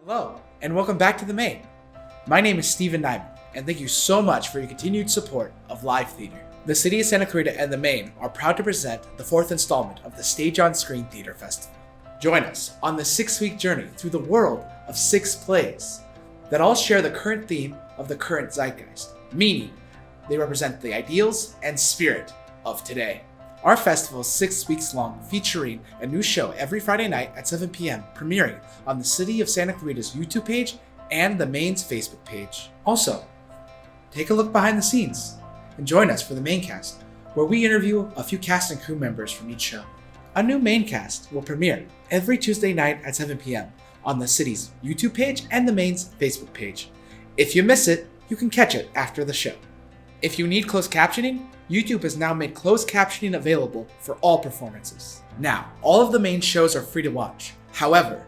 Hello, and welcome back to The Main. My name is Stephen Nyman, and thank you so much for your continued support of live theater. The City of Santa Clarita and The Main are proud to present the fourth installment of the Stage on Screen Theater Festival. Join us on the 6-week journey through the world of 6 plays that all share the current theme of the current zeitgeist, meaning they represent the ideals and spirit of today. Our festival is 6 weeks long, featuring a new show every Friday night at 7 p.m., premiering on the City of Santa Clarita's YouTube page and the Main's Facebook page. Also, take a look behind the scenes and join us for the Maincast, where we interview a few cast and crew members from each show. A new Maincast will premiere every Tuesday night at 7 p.m. on the City's YouTube page and the Main's Facebook page. If you miss it, you can catch it after the show. If you need closed captioning, YouTube has now made closed captioning available for all performances. Now, all of the Main shows are free to watch. However,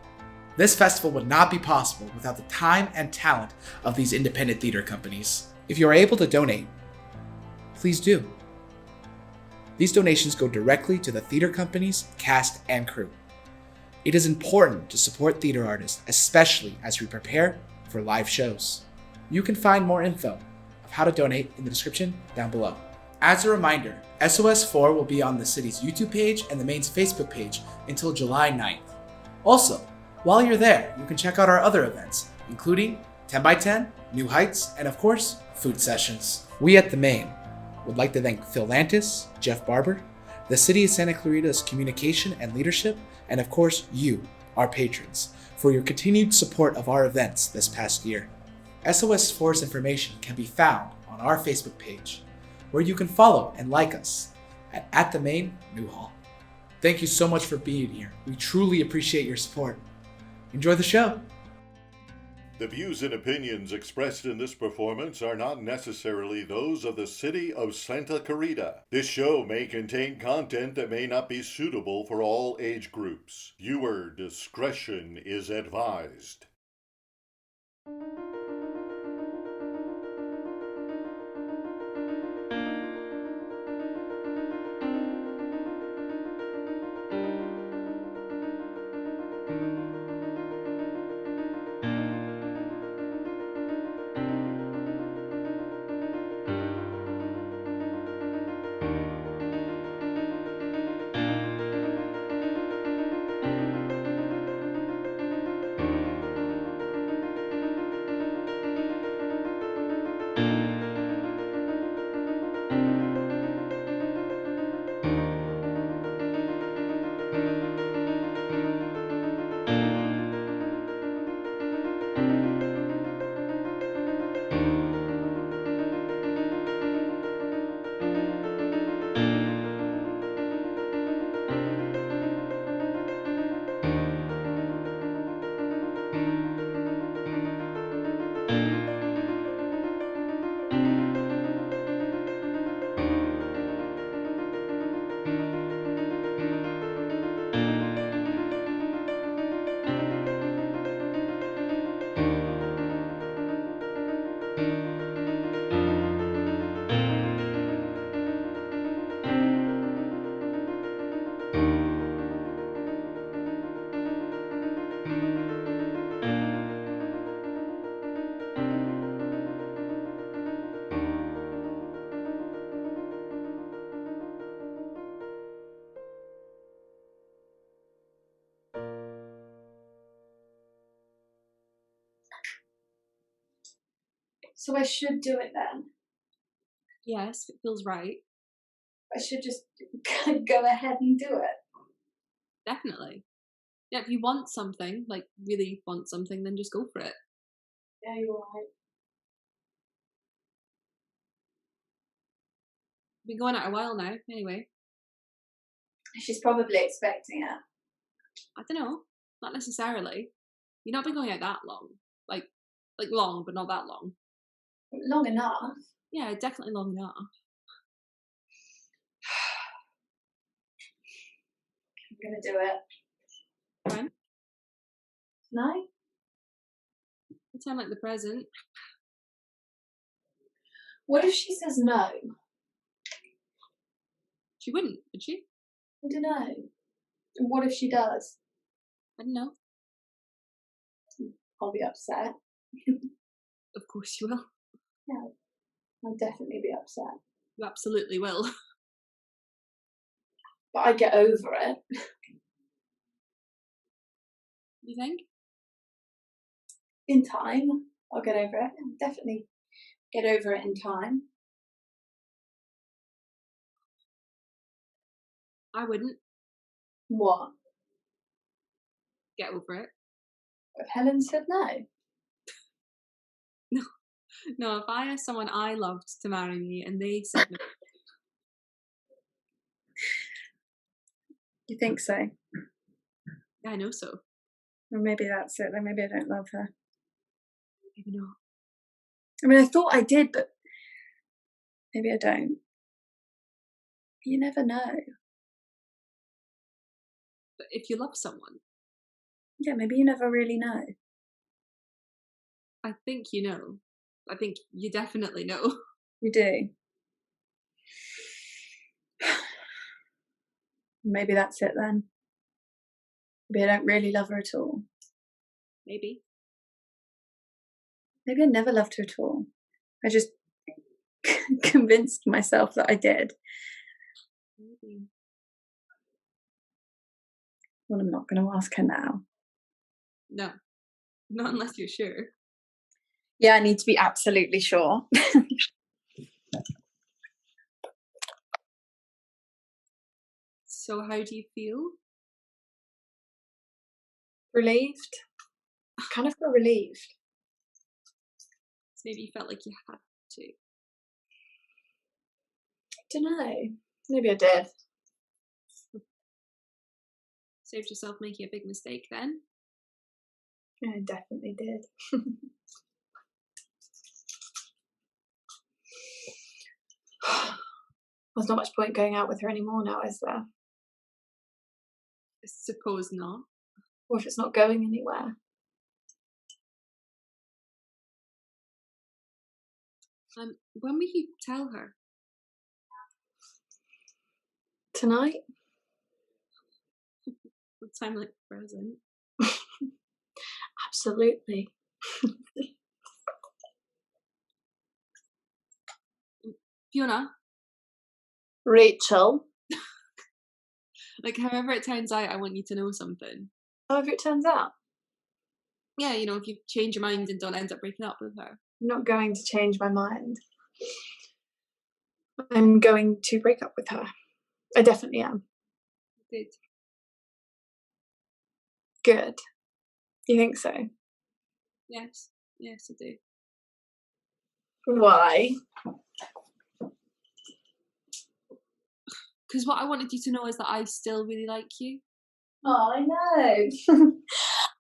this festival would not be possible without the time and talent of these independent theater companies. If you are able to donate, please do. These donations go directly to the theater companies, cast, and crew. It is important to support theater artists, especially as we prepare for live shows. You can find more info of how to donate in the description down below. As a reminder, SOS 4 will be on the city's YouTube page and the Main's Facebook page until July 9th. Also, while you're there, you can check out our other events, including 10x10, New Heights, and of course, food sessions. We at the Main would like to thank Phil Lantis, Jeff Barber, the City of Santa Clarita's communication and leadership, and of course you, our patrons, for your continued support of our events this past year. SOS 4's information can be found on our Facebook page, where you can follow and like us at the Main Newhall. Thank you so much for being here. We truly appreciate your support. Enjoy the show. The views and opinions expressed in this performance are not necessarily those of the City of Santa Clarita. This show may contain content that may not be suitable for all age groups. Viewer discretion is advised. So I should do it then? Yes, it feels right. I should just go ahead and do it? Definitely. Yeah, if you want something, like really want something, then just go for it. Yeah, you're right. Been going out a while now, anyway. She's probably expecting it. I don't know. Not necessarily. You've not been going out that long. Like long, but not that long. Long enough. Yeah, definitely long enough. I'm gonna do it. When? Tonight? You sound like the present. What if she says no? She wouldn't, would she? I don't know. And what if she does? I don't know. I'll be upset. Of course you will. Yeah, I'll definitely be upset. You absolutely will. But I get over it. You think? In time, I'll get over it. I'll definitely get over it in time. I wouldn't. What? Get over it. If Helen said no? No, if I asked someone I loved to marry me and they said no. You think so? Yeah, I know so. Well, maybe that's it. Then maybe I don't love her. Maybe not. I mean, I thought I did, but maybe I don't. You never know. But if you love someone, Yeah, maybe you never really know. I think you know. I think you definitely know. You do. Maybe that's it then. Maybe I don't really love her at all. Maybe. Maybe I never loved her at all. I just convinced myself that I did. Maybe. Well, I'm not going to ask her now. No. Not unless you're sure. Yeah, I need to be absolutely sure. So how do you feel? Relieved? I kind of feel relieved. So maybe you felt like you had to. I don't know. Maybe I did. Saved yourself making a big mistake then. Yeah, I definitely did. There's not much point going out with her anymore now, is there? I suppose not. Or if it's not going anywhere. When will you tell her? Tonight? What time like present? Absolutely. Fiona, Rachel? like however it turns out, I want you to know something. However it turns out. Yeah, you know, if you change your mind and don't end up breaking up with her. I'm not going to change my mind. I'm going to break up with her. I definitely am. Good. Good. You think so? Yes. Yes, I do. Why? Because what I wanted you to know is that I still really like you. Oh, I know.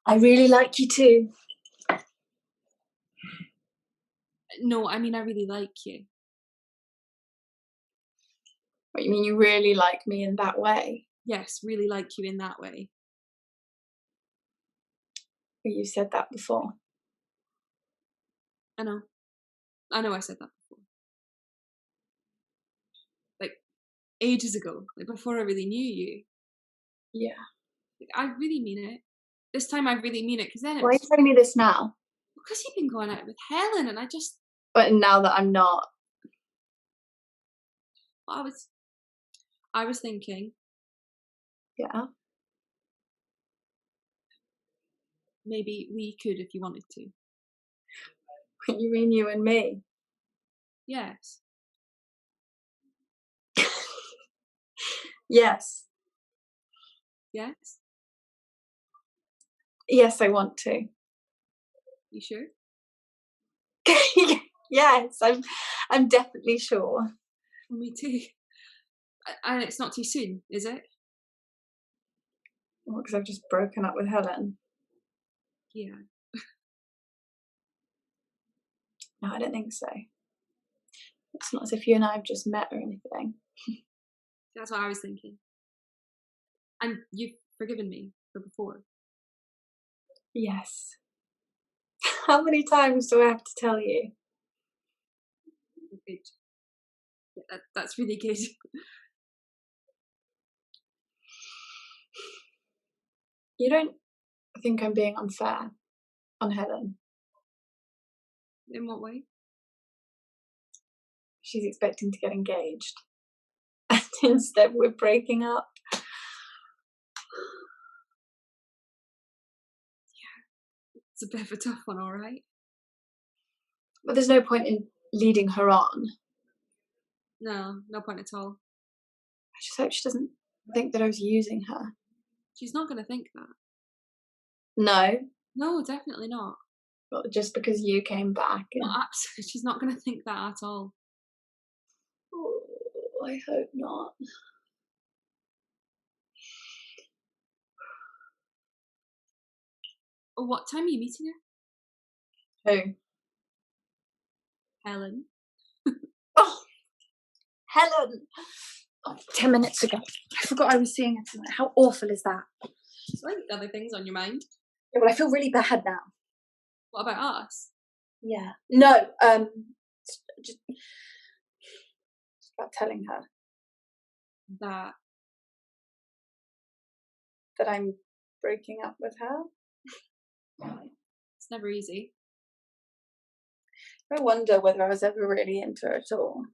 I really like you too. No, I mean I really like you. What, you mean you really like me in that way? Yes, really like you in that way. But you said that before. I know. I know I said that before. Like, ages ago. Like, before I really knew you. Yeah. Like, I really mean it. This time I really mean it, because then it Why are you was... telling me this now? Because you've been going out with Helen, and I just... But now that I'm not. I was thinking... Yeah. Maybe we could if you wanted to. You mean you and me? Yes. Yes. Yes? Yes, I want to. You sure? Yes, I'm definitely sure. Me too. And it's not too soon, is it? Well, because I've just broken up with Helen. Yeah. No, I don't think so. It's not as if you and I have just met or anything. That's what I was thinking. And you've forgiven me for before. Yes. How many times do I have to tell you? Good. Yeah, that's really good. You don't think I'm being unfair on Helen? In what way? She's expecting to get engaged. And instead we're breaking up. It's a bit of a tough one, all right? But there's no point in leading her on. No, no point at all. I just hope she doesn't think that I was using her. She's not going to think that. No, No, definitely not. well, just because you came back. No, absolutely. She's not going to think that at all. Oh, I hope not. Oh, what time are you meeting Who? her? Helen. Oh, Helen! Oh, 10 minutes ago. I forgot I was seeing her tonight. How awful is that? Sorry, other things on your mind. Yeah, well, I feel really bad now. What about us? Yeah. No, just about telling her That. that I'm breaking up with her. It's never easy. I wonder whether I was ever really into her at all.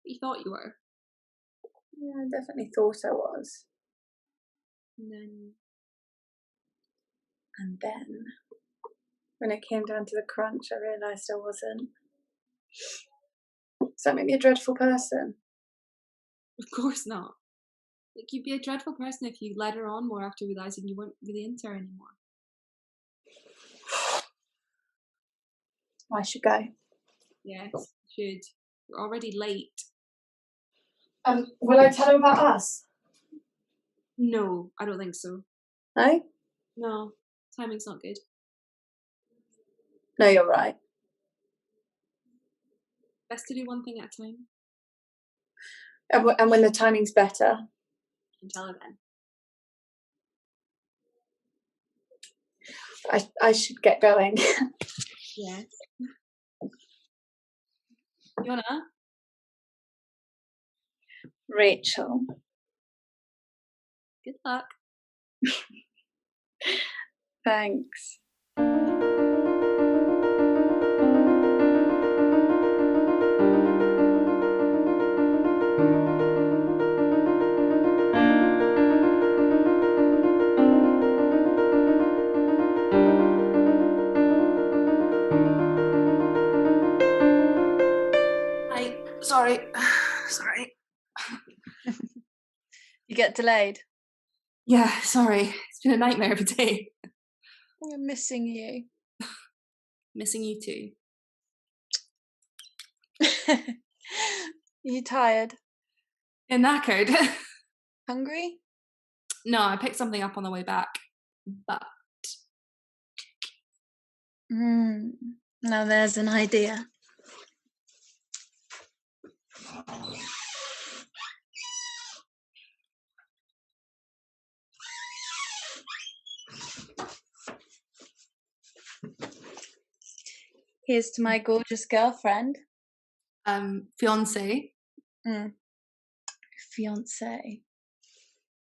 You thought you were. Yeah, I definitely thought I was. And then, when it came down to the crunch, I realised I wasn't. Does that make me a dreadful person? of course not. Like, you'd be a dreadful person if you led her on more after realising you weren't really into her anymore. I should go. Yes, you should. You're already late. Will I tell her about us? No, I don't think so. No? No, timing's not good. No, you're right. Best to do one thing at a time. And when the timing's better? You can tell her then. I should get going. Yes. You wanna? Rachel. Good luck. Thanks. Sorry. You get delayed. Yeah, sorry. It's been a nightmare of a day. I'm missing you. Missing you too. You tired? And knackered. Hungry? No, I picked something up on the way back. But Now there's an idea. Here's to my gorgeous girlfriend. fiance. Fiance.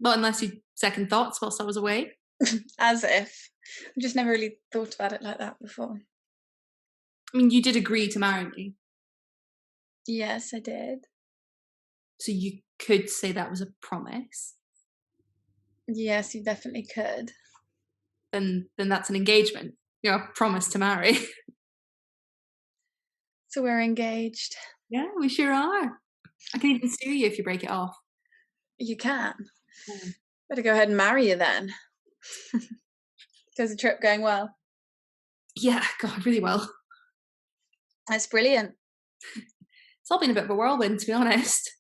Well, unless you second thoughts whilst I was away. As if. I've just never really thought about it like that before. I mean, you did agree to marry me. Yes, I did. So you could say that was a promise. Yes, you definitely could. Then that's an engagement. You know, a promise to marry. So we're engaged. Yeah, we sure are. I can even sue you if you break it off. You can. Mm. Better go ahead and marry you then. How's the trip going well? Yeah, God, really well. That's brilliant. It's all been a bit of a whirlwind, to be honest.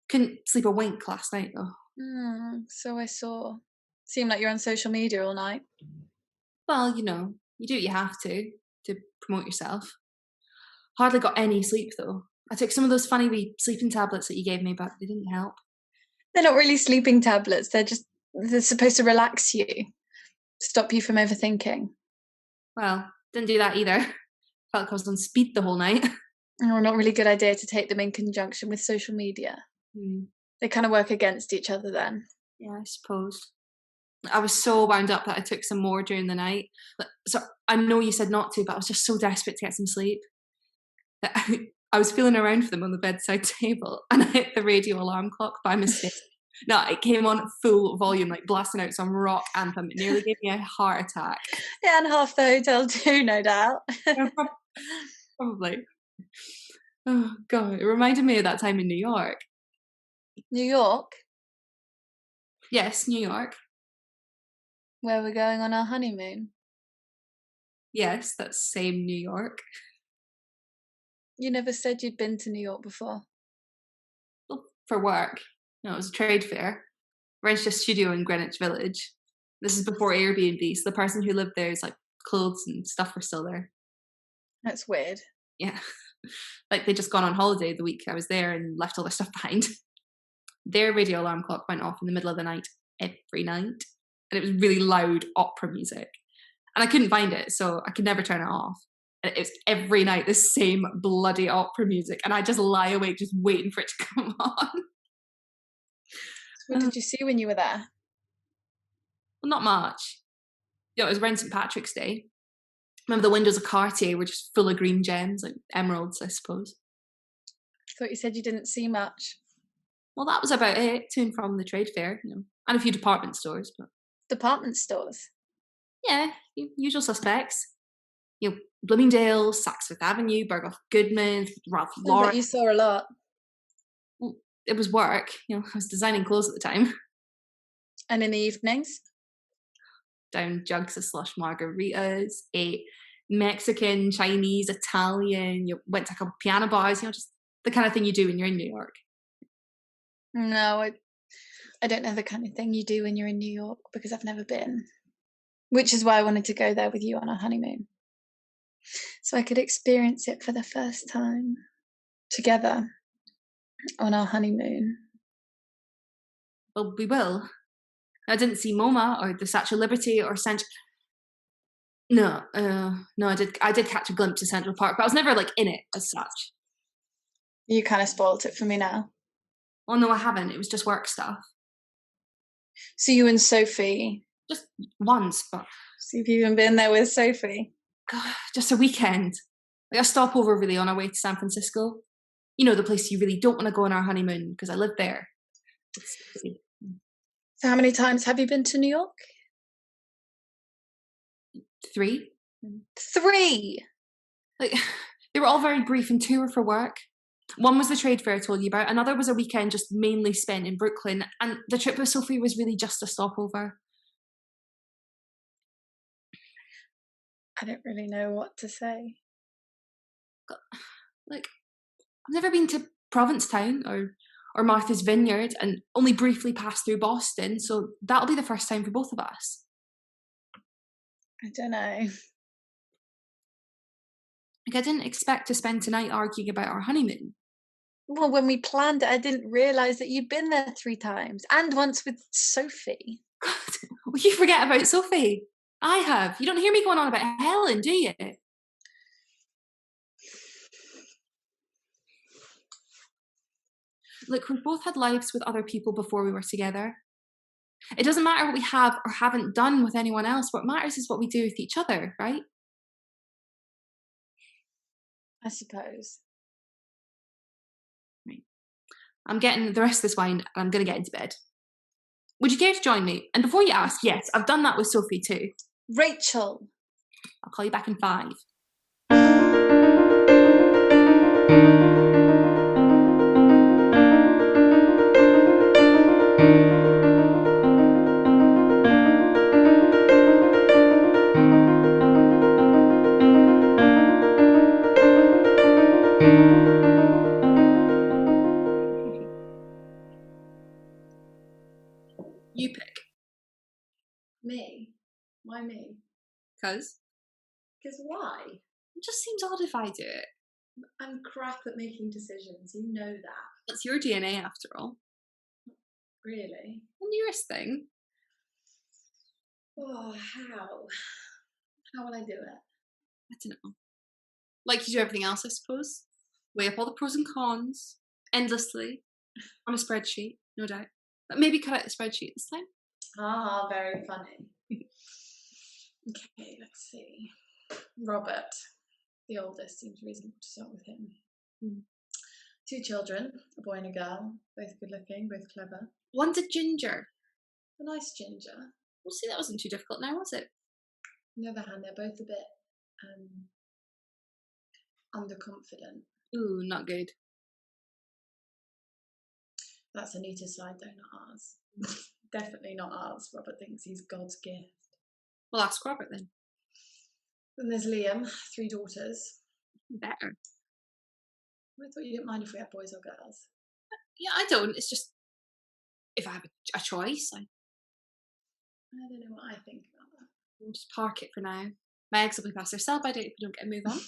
Couldn't sleep a wink last night, though. So I saw. Seemed like you're on social media all night. Well, you know, you do what you have to promote yourself. Hardly got any sleep, though. I took some of those funny wee sleeping tablets that you gave me, but they didn't help. They're not really sleeping tablets. They're supposed to relax you, stop you from overthinking. Well, didn't do that either. Felt like I was on speed the whole night. Oh, not really good idea to take them in conjunction with social media. They kind of work against each other then. Yeah, I suppose. I was so wound up that I took some more during the night. So I know you said not to, but I was just so desperate to get some sleep that I was feeling around for them on the bedside table, and I hit the radio alarm clock by mistake. No, it came on at full volume, like blasting out some rock anthem. It nearly gave me a heart attack. Yeah, and half the hotel too, no doubt. Yeah, probably. Oh, God, it reminded me of that time in New York. New York? Yes, New York. Where we're going on our honeymoon. Yes, that's same New York. You never said you'd been to New York before. Well, for work. No, it was a trade fair. Rented a studio in Greenwich Village. This is before Airbnb, so the person who lived there is like clothes and stuff were still there. That's weird. Yeah. Like they'd just gone on holiday the week I was there and left all their stuff behind. Their radio alarm clock went off in the middle of the night every night. And it was really loud opera music. And I couldn't find it, so I could never turn it off. And it was every night the same bloody opera music. And I just lie awake just waiting for it to come on. What did you see when you were there? Well, not much. You know, it was around St. Patrick's Day. Remember the windows of Cartier were just full of green gems, like emeralds, I suppose. I thought you said you didn't see much. Well, that was about it, to and from the trade fair, you know, and a few department stores. But Department stores? yeah, usual suspects. You know, Bloomingdale's, Saks Fifth Avenue, Berghoff Goodman, Ralph Lauren. But you saw a lot. Well, it was work. You know, I was designing clothes at the time. And in the evenings? Down jugs of slush margaritas, ate Mexican, Chinese, Italian, you went to a couple piano bars, you know, just the kind of thing you do when you're in New York. No, I don't know the kind of thing you do when you're in New York because I've never been. Which is why I wanted to go there with you on our honeymoon. So I could experience it for the first time together on our honeymoon. Well, we will. I didn't see MoMA or the Statue of Liberty or No, I did catch a glimpse of Central Park, but I was never like in it as such. You kind of spoiled it for me now. Well, no, I haven't. It was just work stuff. So you and Sophie? Just once, but... So you've even been there with Sophie? God, just a weekend. Like a stopover really on our way to San Francisco. You know, the place you really don't want to go on our honeymoon because I live there. So how many times have you been to New York? 3. 3? Like, they were all very brief, and 2 were for work. One was the trade fair I told you about. Another was a weekend just mainly spent in Brooklyn. And the trip with Sophie was really just a stopover. I don't really know what to say. Like, I've never been to Provincetown or Martha's Vineyard and only briefly passed through Boston, so that'll be the first time for both of us. I don't know. Like, I didn't expect to spend tonight arguing about our honeymoon. Well, when we planned it, I didn't realise that you'd been there 3 times, and once with Sophie. God, will you forget about Sophie? I have. You don't hear me going on about Helen, do you? Look, we've both had lives with other people before we were together. It doesn't matter what we have or haven't done with anyone else. What matters is what we do with each other, right? I suppose. Right. I'm getting the rest of this wine and I'm going to get into bed. Would you care to join me? And before you ask, yes, I've done that with Sophie too. Rachel! I'll call you back in 5. You pick. Me? Why me? Because Because why? it just seems odd if I do it. I'm crap at making decisions. You know that. It's your DNA after all. Really? The nearest thing. Oh, how? How will I do it? I don't know. Like you do everything else, I suppose. Weigh up all the pros and cons endlessly on a spreadsheet, no doubt. But maybe cut out the spreadsheet this time. Ah, very funny. Okay, let's see. Robert, the oldest, seems reasonable to start with him. Hmm. 2 children, a boy and a girl, both good looking, both clever. One's a ginger. A nice ginger. Well, see, that wasn't too difficult now, was it? On the other hand, they're both a bit underconfident. Ooh, not good. That's Anita's side, though, not ours. Definitely not ours. Robert thinks he's God's gift. Well, ask Robert then. Then there's Liam, 3 daughters. Better. I thought you didn't mind if we had boys or girls. Yeah, I don't. It's just if I have a choice, I I don't know what I think about that. will just park it for now. My eggs will be past their sell by date if we don't get a move on.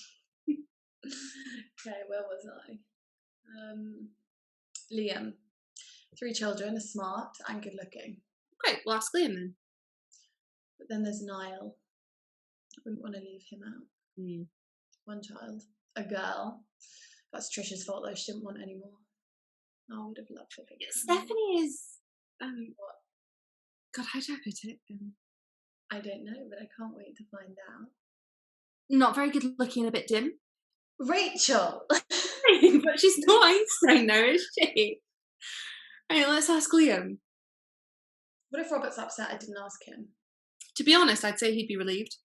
Okay, where was I? Liam, 3 children, are smart and good looking. Great, we'll ask Liam then. But then there's Niall. I wouldn't want to leave him out. Mm. 1 child, a girl. That's Trisha's fault though, she didn't want any more. I would have loved a big family. Stephanie is What? God, how do I put it? I don't know, but I can't wait to find out. Not very good looking and a bit dim. Rachel! But she's no Einstein now, is she? Hey, let's ask Liam. What if Robert's upset I didn't ask him? To be honest, I'd say he'd be relieved.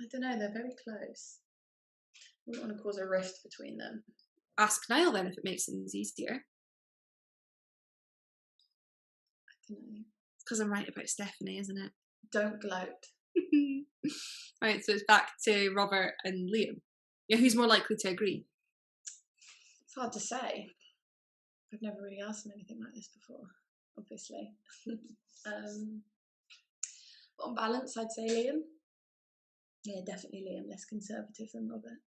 I don't know, they're very close. I wouldn't want to cause a rift between them. Ask Niall then if it makes things easier. I don't know. It's because I'm right about Stephanie, isn't it? Don't gloat. Right, so it's back to Robert and Liam. Yeah, who's more likely to agree? It's hard to say. I've never really asked him anything like this before, obviously. But on balance, I'd say Liam. Yeah, definitely Liam, less conservative than Robert.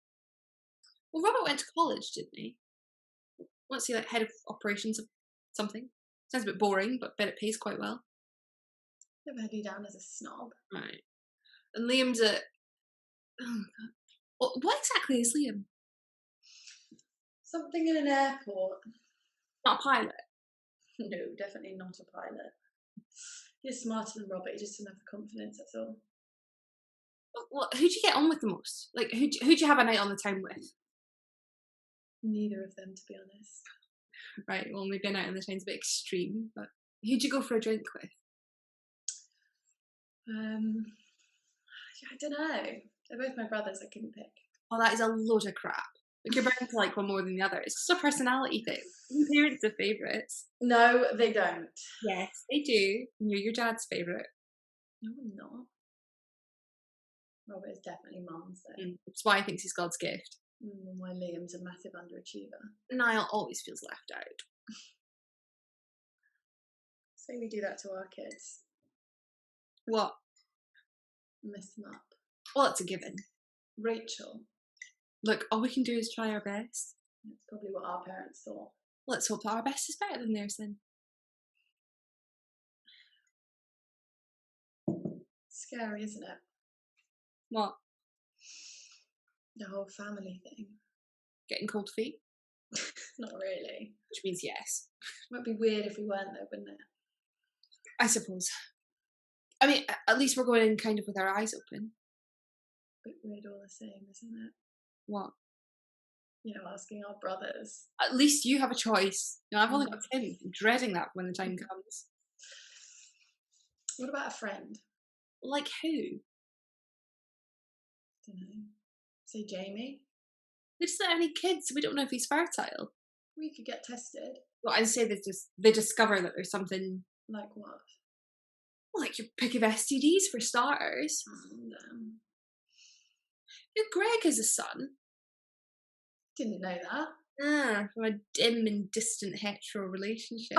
Well, Robert went to college, didn't he? What's he like, head of operations of something? Sounds a bit boring, but bet it pays quite well. Never had you down as a snob. Right. And Liam's a... Oh, God. What exactly is Liam? Something in an airport. Not a pilot. No, definitely not a pilot. He's smarter than Robert, he just doesn't have the confidence, that's all. Well, who do you get on with the most? Like, who do you have a night on the town with? Neither of them, to be honest. Right, well, maybe a night on the town's a bit extreme, but who'd you go for a drink with? I don't know. They're both my brothers, I couldn't pick. Oh, that is a load of crap. Like, you're bound to like one more than the other. It's just a personality thing. Parents are favourites. No, they don't. Yes, they do. And you're your dad's favourite. No, I'm not. Robert is definitely mum's though. That's why he thinks he's God's gift. Why Liam's a massive underachiever. Niall always feels left out. Say we do that to our kids. What? Mess them up. Well, it's a given. Rachel. Look, all we can do is try our best. That's probably what our parents thought. Let's hope that our best is better than theirs then. Scary, isn't it? What? The whole family thing. Getting cold feet? Not really. Which means yes. It would be weird if we weren't though, wouldn't it? I suppose. I mean, at least we're going in kind of with our eyes open. Bit weird all the same, isn't it? What? You know, asking our brothers. At least you have a choice. You know, I've only got Tim. I'm dreading that when the time comes. What about a friend? Like who? Don't know. Say Jamie. They just don't have any kids, so we don't know if he's fertile. We could get tested. Well, I'd say they discover that there's something Like what? like your pick of STDs for starters. Greg has a son. Didn't know that. From a dim and distant hetero relationship.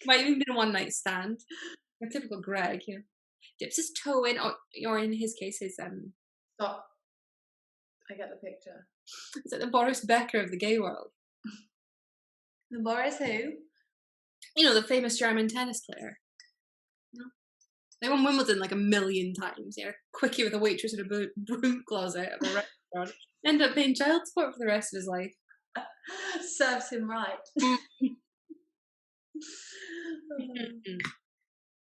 Might even been a one night stand. A typical Greg, dips his toe in, or in his case, his Stop. I get the picture. It's like the Boris Becker of the gay world. The Boris who? The famous German tennis player. They won Wimbledon like 1 million times. Quickie with a waitress in a broom closet of a restaurant. End up paying child support for the rest of his life. Serves him right.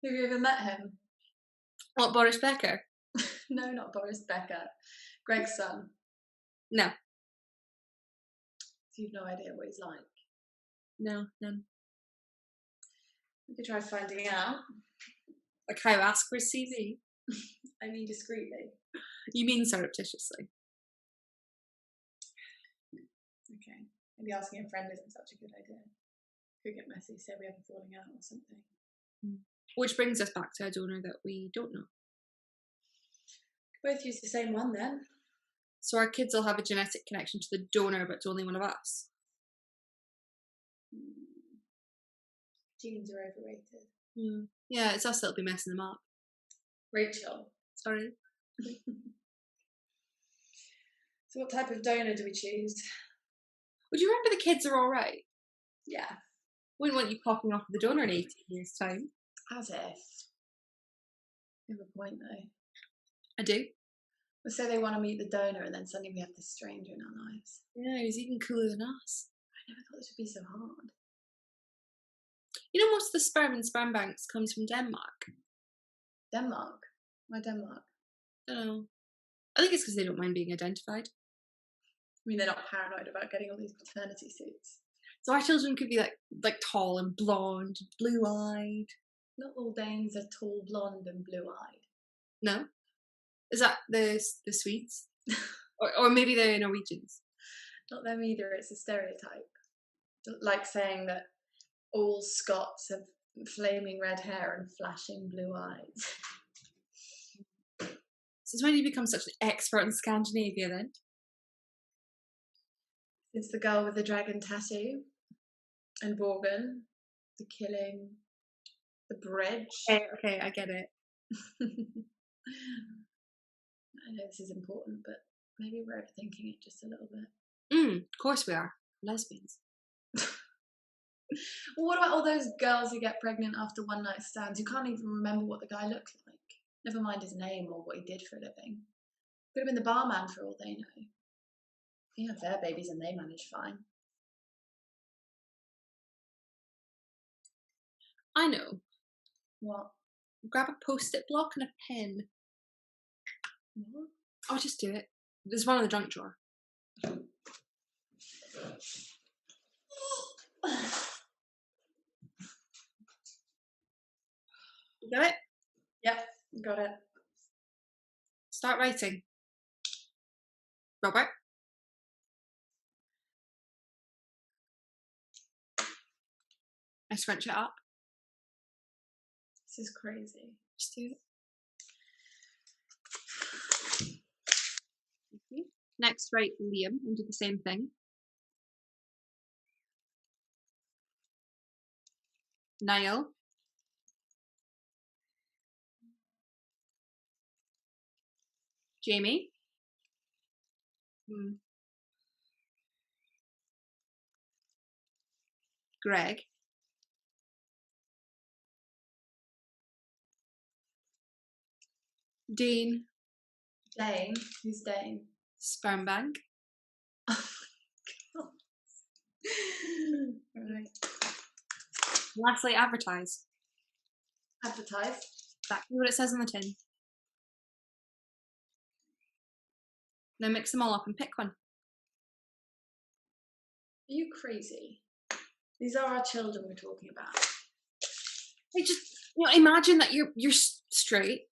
Have you ever met him? What, Boris Becker? No, not Boris Becker. Greg's son. No. So you've no idea what he's like? No, none. We could try finding out. Like how? Ask for his CV? I mean discreetly. You mean surreptitiously? Okay. Maybe asking a friend isn't such a good idea. Could get messy, say we have a falling out or something. Which brings us back to a donor that we don't know. Both use the same one then. So our kids will have a genetic connection to the donor, but to only one of us. Genes are overrated. Yeah, it's us that'll be messing them up. Rachel. Sorry. So what type of donor do we choose? Would you remember the kids are all right? Yeah. Wouldn't want you popping off the donor in 18 years' time. As if. You have a point though. I do. Let's say they want to meet the donor and then suddenly we have this stranger in our lives. Yeah, he's even cooler than us. I never thought this would be so hard. Most of the sperm in sperm banks comes from Denmark. Denmark? Why Denmark? I don't know. I think it's because they don't mind being identified. I mean, they're not paranoid about getting all these maternity suits. So our children could be like tall and blonde, blue-eyed. Not all Danes are tall, blonde and blue-eyed. No? Is that the Swedes? or maybe they're Norwegians? Not them either, it's a stereotype. Like saying that all Scots have flaming red hair and flashing blue eyes. Since when did you become such an expert in Scandinavia then? It's the girl with the dragon tattoo, and Borgen, the killing, the bridge. Okay, I get it. I know this is important, but maybe we're overthinking it just a little bit. Of course we are. Lesbians. Well, what about all those girls who get pregnant after one night stands who can't even remember what the guy looked like? Never mind his name or what he did for a living. Could have been the barman for all they know. They have their babies and they manage fine. I know. What? Grab a post-it block and a pen. What? I'll just do it. There's one in the junk drawer. You got it? Yep, got it. Start writing. Robert? I scrunch it up. This is crazy. Just do it. Okay. Next, write Liam and do the same thing. Niall. Jamie. Greg. Dean. Dane? Who's Dane? Sperm bank. Right. Lastly, advertise. Advertise. Exactly what it says on the tin. Now mix them all up and pick one. Are you crazy? These are our children we're talking about. Like just imagine that you're straight.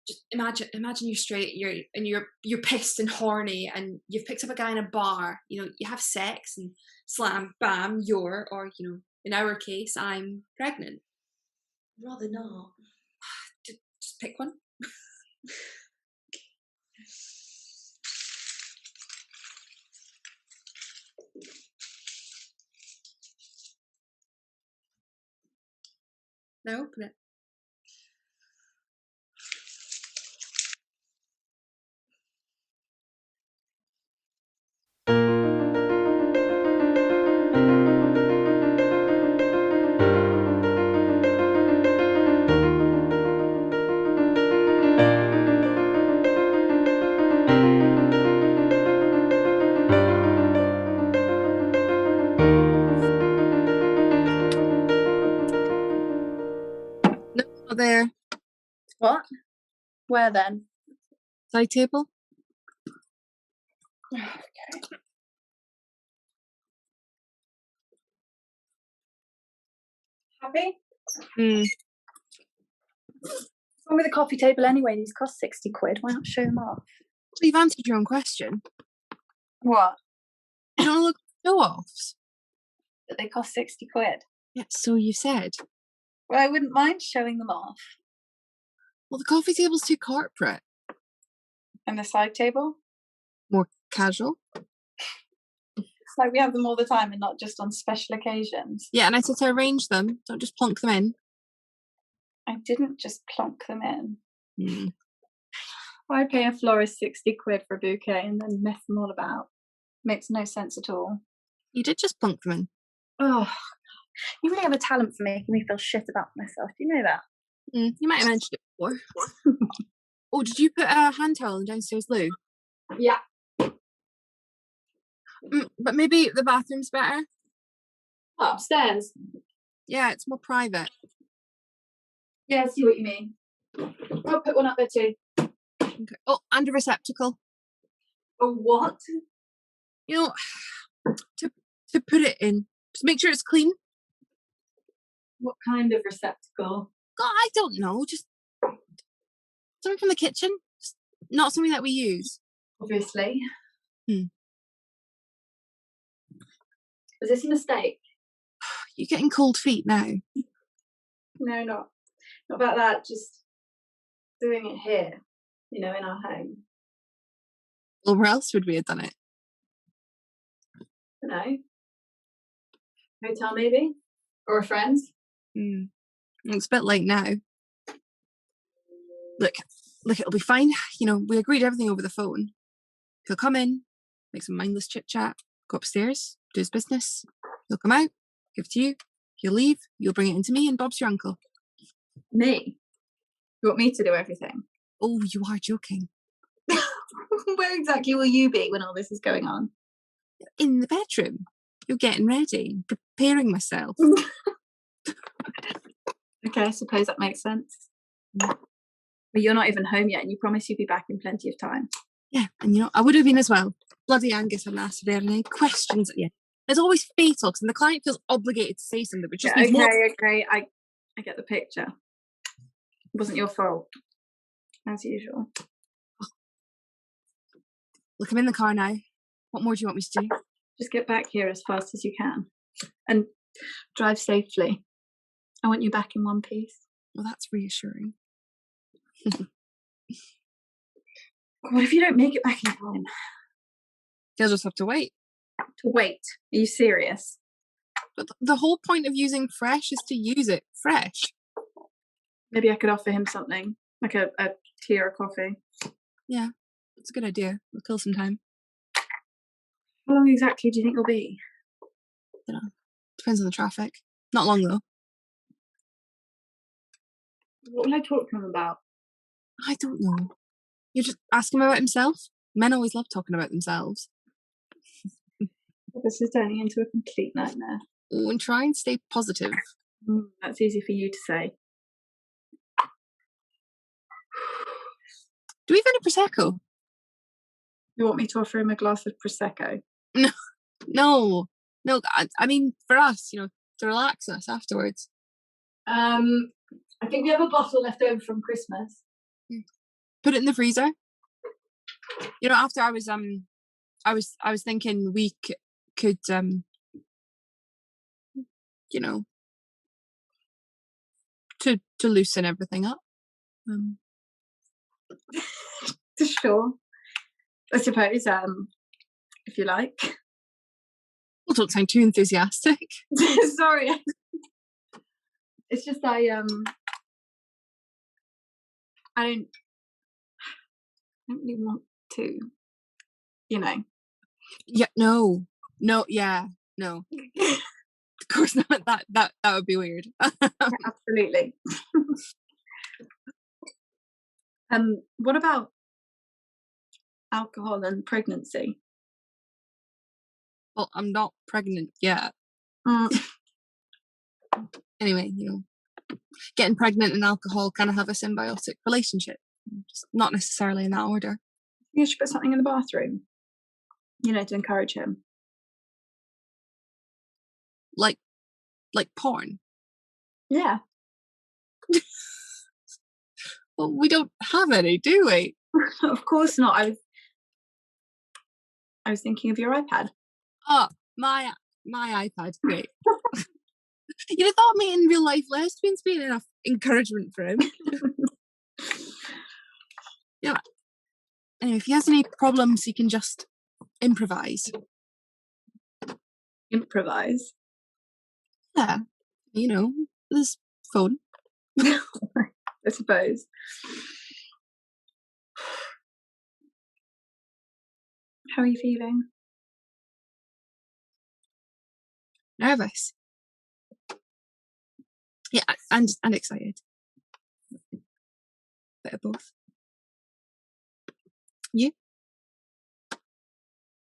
just imagine you're straight, you're pissed and horny, and you've picked up a guy in a bar. You have sex and slam, bam, or in our case, I'm pregnant. Rather not. Just pick one. Now open it. No, not there. What? Where then? Side table. Okay. Happy? What's wrong with the coffee table anyway? These cost 60 quid. Why not show them off? Well, you've answered your own question. What? You don't look show-offs. That they cost 60 quid? Yeah, so you said. Well, I wouldn't mind showing them off. Well, the coffee table's too corporate. And the side table? More casual. It's like we have them all the time and not just on special occasions. Yeah, and I said to arrange them. Don't just plonk them in. I didn't just plonk them in. Mm. Why pay a florist 60 quid for a bouquet and then mess them all about? Makes no sense at all. You did just plonk them in. Oh, you really have a talent for making me feel shit about myself. Do you know that? You might have mentioned it before. Oh, did you put a hand towel in downstairs loo? Yeah. But maybe the bathroom's better. Oh, upstairs? Yeah, it's more private. Yeah, I see what you mean. I'll put one up there too. Okay. Oh, and a receptacle. A what? To put it in. Just make sure it's clean. What kind of receptacle? God, I don't know. Just something from the kitchen. Just not something that we use. Obviously. Was this a mistake? You're getting cold feet now. No, not about that. Just doing it here, in our home. Well, where else would we have done it? I don't know. Hotel maybe? Or a friend's? It's a bit late now. Look, it'll be fine. We agreed everything over the phone. He'll come in, make some mindless chit-chat, go upstairs, do his business. He'll come out, give it to you. He'll leave, you'll bring it into me, and Bob's your uncle. Me? You want me to do everything? Oh, you are joking. Where exactly will you be when all this is going on? In the bedroom. You're getting ready, preparing myself. Okay, I suppose that makes sense. But you're not even home yet, and you promised you'd be back in plenty of time. Yeah, and I would have been as well. Bloody Angus hadn't asked if they had any questions at you. It's always fatal because the client feels obligated to say something, but just needs more. Okay, I get the picture. It wasn't your fault, as usual. Look, I'm in the car now. What more do you want me to do? Just get back here as fast as you can. And drive safely. I want you back in one piece. Well, that's reassuring. What if you don't make it back in time? You'll just have to wait. To wait? Are you serious? But the whole point of using fresh is to use it fresh. Maybe I could offer him something, like a tea or a coffee. Yeah, it's a good idea. We'll kill some time. How long exactly do you think it'll be? Depends on the traffic. Not long though. What will I talk to him about? I don't know. You just ask him about himself. Men always love talking about themselves. This is turning into a complete nightmare. Oh, and try and stay positive. That's easy for you to say. Do we have any Prosecco? You want me to offer him a glass of Prosecco? No. I mean, for us, to relax us afterwards. I think we have a bottle left over from Christmas. put it in the freezer. You know, after I was thinking we could you know, to loosen everything up. Sure. I suppose, if you like. Well, don't sound too enthusiastic. Sorry. It's just I don't really want to, you know. Yeah, no, yeah, no. Of course not. That would be weird. Absolutely. What about alcohol and pregnancy? Well, I'm not pregnant yet. Anyway, you know, getting pregnant and alcohol kind of have a symbiotic relationship. Just not necessarily in that order. You should put something in the bathroom, you know, to encourage him. Like porn. Yeah. Well, we don't have any, do we? Of course not. I was thinking of your iPad. Oh, my iPad. Great. You'd have thought meeting real life lesbians being enough encouragement for him. Yeah. Anyway, if he has any problems, he can just improvise. Improvise? Yeah. You know, this phone. I suppose. How are you feeling? Nervous. Yeah, and excited. Bit of both. You?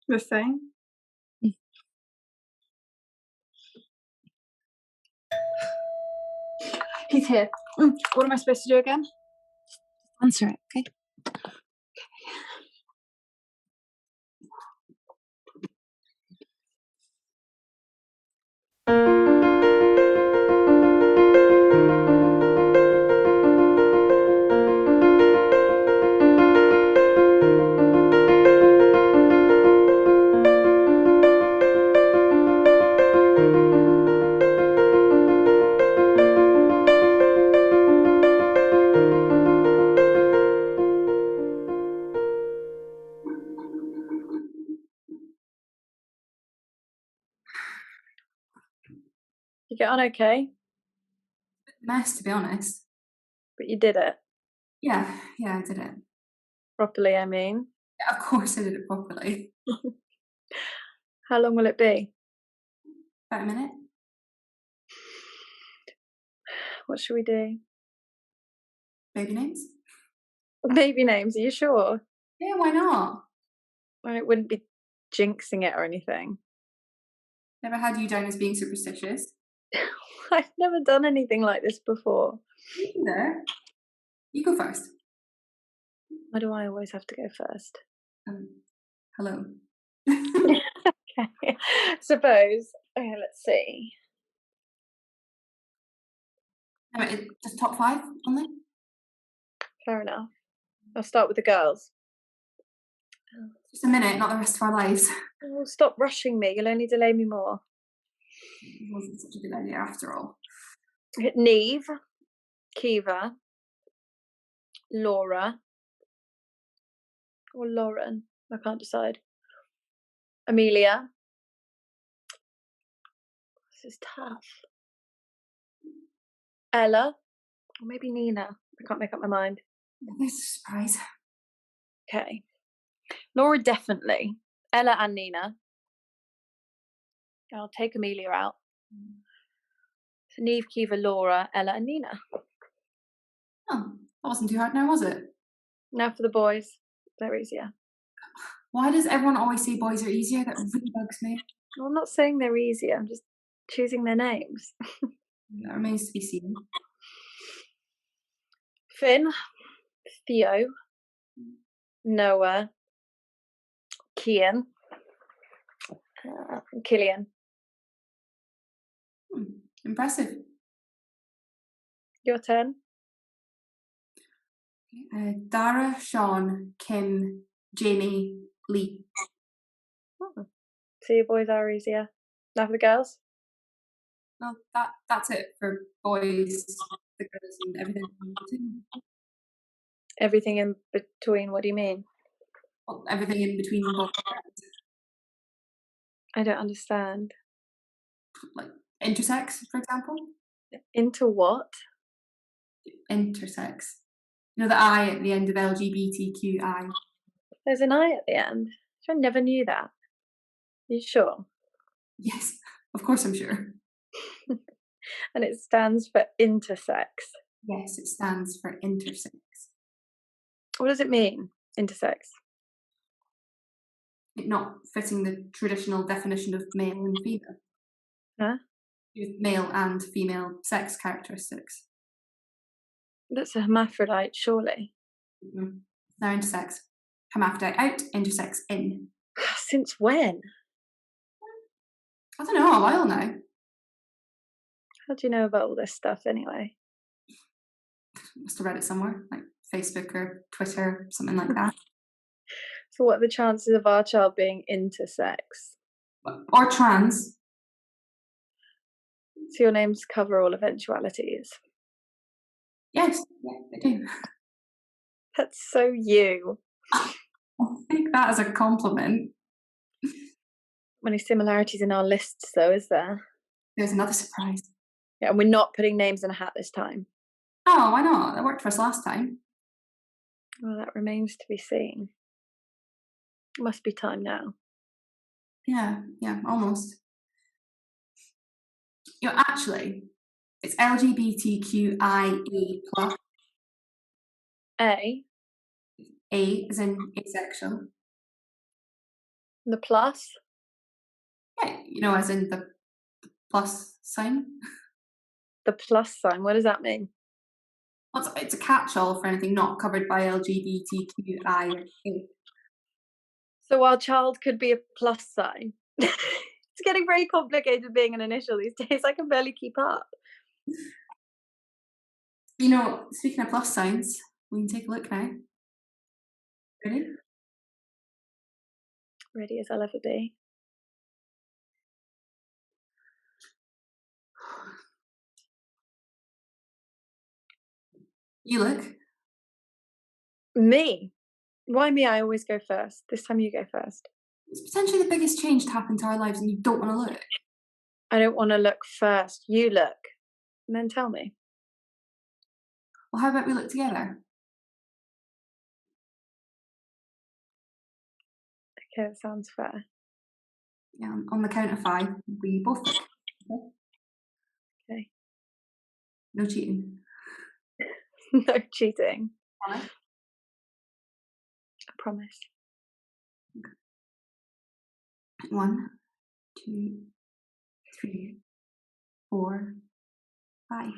The same. He's here. What am I supposed to do again? Answer it, okay? You get on okay, Mess, to be honest. but you did it Yeah, I did it. properly, I mean. Yeah, of course I did it properly. How long will it be? About a minute. What should we do? Baby names? Baby names, are you sure? Yeah, why not? Well, it wouldn't be jinxing it or anything. Never had you down as being superstitious. I've never done anything like this before. Me either. You go first. Why do I always have to go first? Hello. Okay. Suppose. Okay, let's see. Just top 5 only? Fair enough. I'll start with the girls. Just a minute, not the rest of our lives. Oh, stop rushing me. You'll only delay me more. It wasn't such a good idea after all. Neve, Kiva, Laura, or Lauren. I can't decide. Amelia. This is tough. Ella, or maybe Nina. I can't make up my mind. This is a surprise. Okay. Laura, definitely. Ella and Nina. I'll take Amelia out. So Neve, Kiva, Laura, Ella, and Nina. Oh, that wasn't too hard now, was it? Now for the boys. They're easier. Why does everyone always say boys are easier? That really bugs me. Well, I'm not saying they're easier. I'm just choosing their names. That remains to be seen. Finn, Theo, Noah, Kian, Killian. Impressive. Your turn. Dara, Sean, Kim, Jamie, Lee. Oh. So your boys are easier. Now for the girls? Well, that's it for boys, the girls, and everything in between. Everything in between, what do you mean? Well, everything in between both. I don't understand. Like intersex, for example. Into what? Intersex. You know the I at the end of LGBTQI. There's an I at the end. I never knew that. You sure? Yes, of course I'm sure. And it stands for intersex. Yes, it stands for intersex. What does it mean, intersex? It not fitting the traditional definition of male and female. Huh? With male and female sex characteristics. That's a hermaphrodite, surely. Mm-hmm. Now intersex. Hermaphrodite out, intersex in. Since when? I don't know, a while now. How do you know about all this stuff anyway? Must have read it somewhere, like Facebook or Twitter, something like that. So what are the chances of our child being intersex? Or trans. So your names cover all eventualities? Yes, yeah, they do. That's so you. I think that is a compliment. Many similarities in our lists though, is there? There's another surprise. Yeah, and we're not putting names in a hat this time. Oh, why not? That worked for us last time. Well, that remains to be seen. It must be time now. Yeah, almost. You know, actually, it's LGBTQIA plus. A, A is in asexual. the plus. Yeah, you know, as in the plus sign. The plus sign, what does that mean? Well, it's a catch-all for anything not covered by LGBTQIA. So our child could be a plus sign. It's getting very complicated being an initial these days. I can barely keep up. You know, speaking of plus signs, we can take a look now. Ready? Ready as I'll ever be. You look. Me? Why me? I always go first. This time you go first. It's potentially the biggest change to happen to our lives and you don't want to look. I don't want to look first. You look. And then tell me. Well, how about we look together? Okay, that sounds fair. Yeah, on the count of 5, we both look. Okay. No cheating. No cheating. Promise? I promise. 1, 2, 3, 4, 5.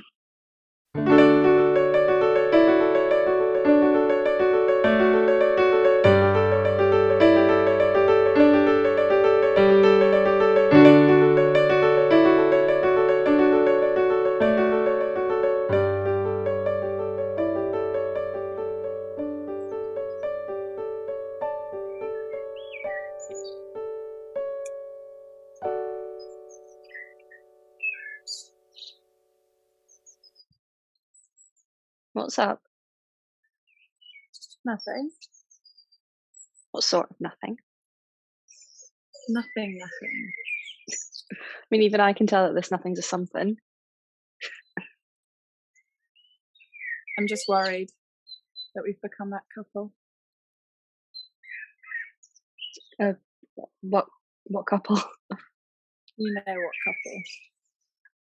What's up? Nothing. What sort of nothing? Nothing. I mean, even I can tell that this nothing's a something. I'm just worried that we've become that couple. What couple? You know what couple.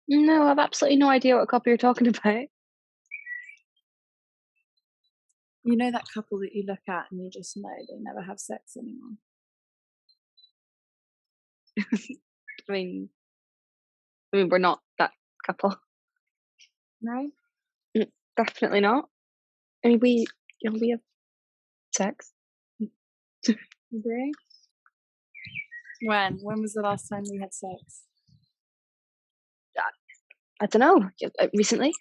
No, I've absolutely no idea what couple you're talking about. You know that couple that you look at and you just know they never have sex anymore. I mean, we're not that couple. No? Definitely not. I mean, we have sex. Okay. When? When was the last time we had sex? I don't know. Recently.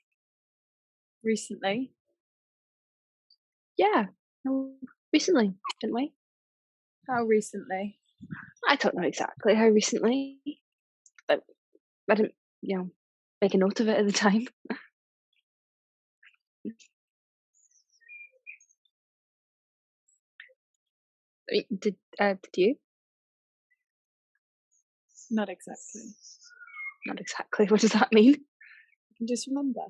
Recently? Yeah, recently, didn't we? How recently? I don't know exactly how recently, but I didn't, make a note of it at the time. I mean, did you? Not exactly. Not exactly. What does that mean? I can just remember.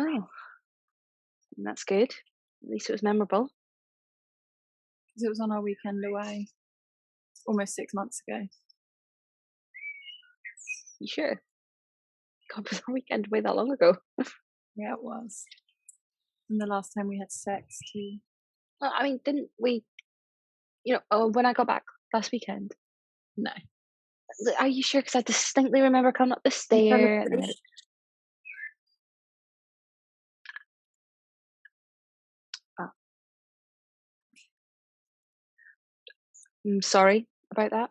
Oh, that's good. At least it was memorable. Because it was on our weekend away. Almost 6 months ago. You sure? God, was our weekend away that long ago? Yeah, it was. And the last time we had sex too. Well, I mean, didn't we? When I got back last weekend. No. Are you sure? Because I distinctly remember coming up the stair. And then I'm sorry about that.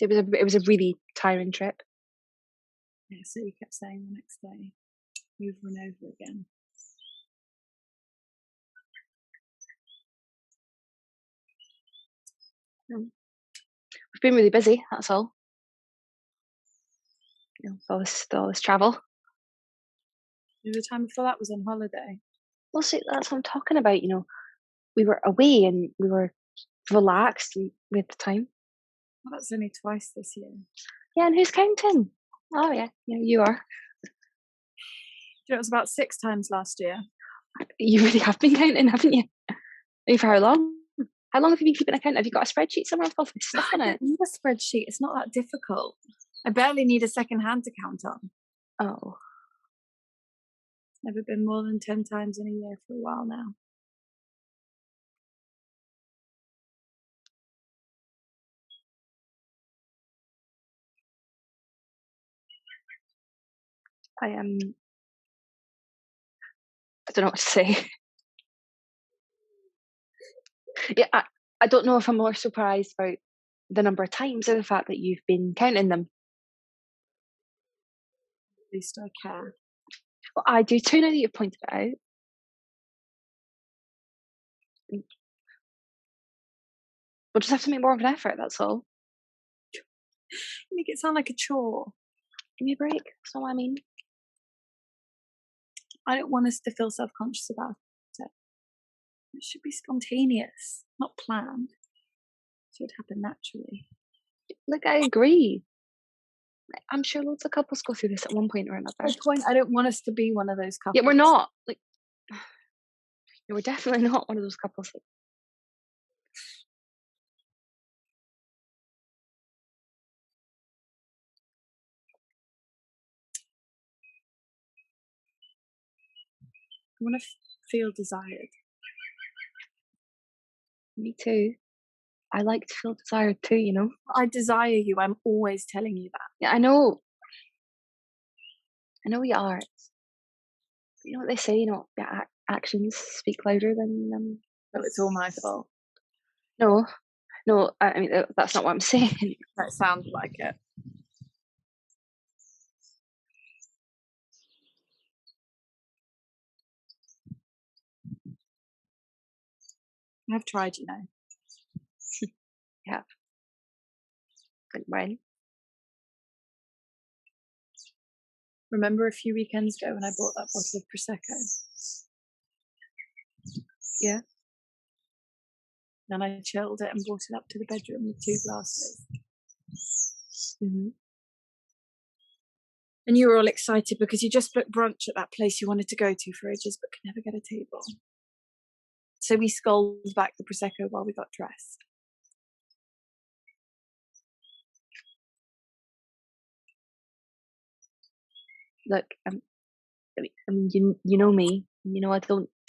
It was a really tiring trip. Yeah, so you kept saying the next day, over and over again. We've been really busy. That's all. All this travel. The time before that was on holiday. Well, see, that's what I'm talking about. We were away and we were relaxed and we had the time. Well, that's only twice this year. Yeah, and who's counting? Oh yeah, you are. It was about 6 times last year. You really have been counting, haven't you? For how long? How long have you been keeping account? Have you got a spreadsheet somewhere with all this stuff on I it? don't need a spreadsheet. It's not that difficult. I barely need a second hand to count on. Oh, It's never been more than 10 times in a year for a while now. I don't know what to say. Yeah, I don't know if I'm more surprised about the number of times or the fact that you've been counting them. At least I care. Well, I do too now that you've pointed it out. We'll just have to make more of an effort, that's all. You make it sound like a chore. Give me a break. That's not what I mean. I don't want us to feel self-conscious about it. It should be spontaneous, not planned. It should happen naturally. Look, I agree. I'm sure loads of couples go through this at one point or another. At this point, I don't want us to be one of those couples. Yeah, we're not. We're definitely not one of those couples. I want to feel desired. Me too. I like to feel desired too, I desire you. I'm always telling you that. Yeah, I know. I know we are. You know what they say, actions speak louder than. So it's all my fault. No, I mean, that's not what I'm saying. That sounds like it. I've tried, Yeah. Like when? Remember a few weekends ago when I bought that bottle of Prosecco? Yeah. And I chilled it and brought it up to the bedroom with 2 glasses. Mm-hmm. And you were all excited because you just booked brunch at that place you wanted to go to for ages but could never get a table. So we sculled back the Prosecco while we got dressed. Look, you know me. I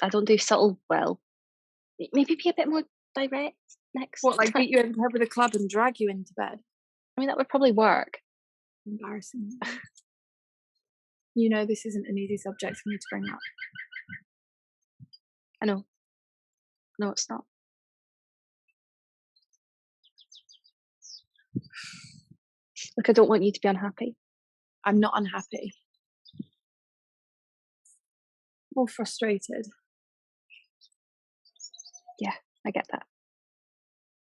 don't do subtle well. Maybe be a bit more direct next. What, like time. beat you over the head with a club and drag you into bed? I mean, that would probably work. Embarrassing. This isn't an easy subject for me to bring up. I know. No, it's not. Look, I don't want you to be unhappy. I'm not unhappy. More frustrated. Yeah, I get that.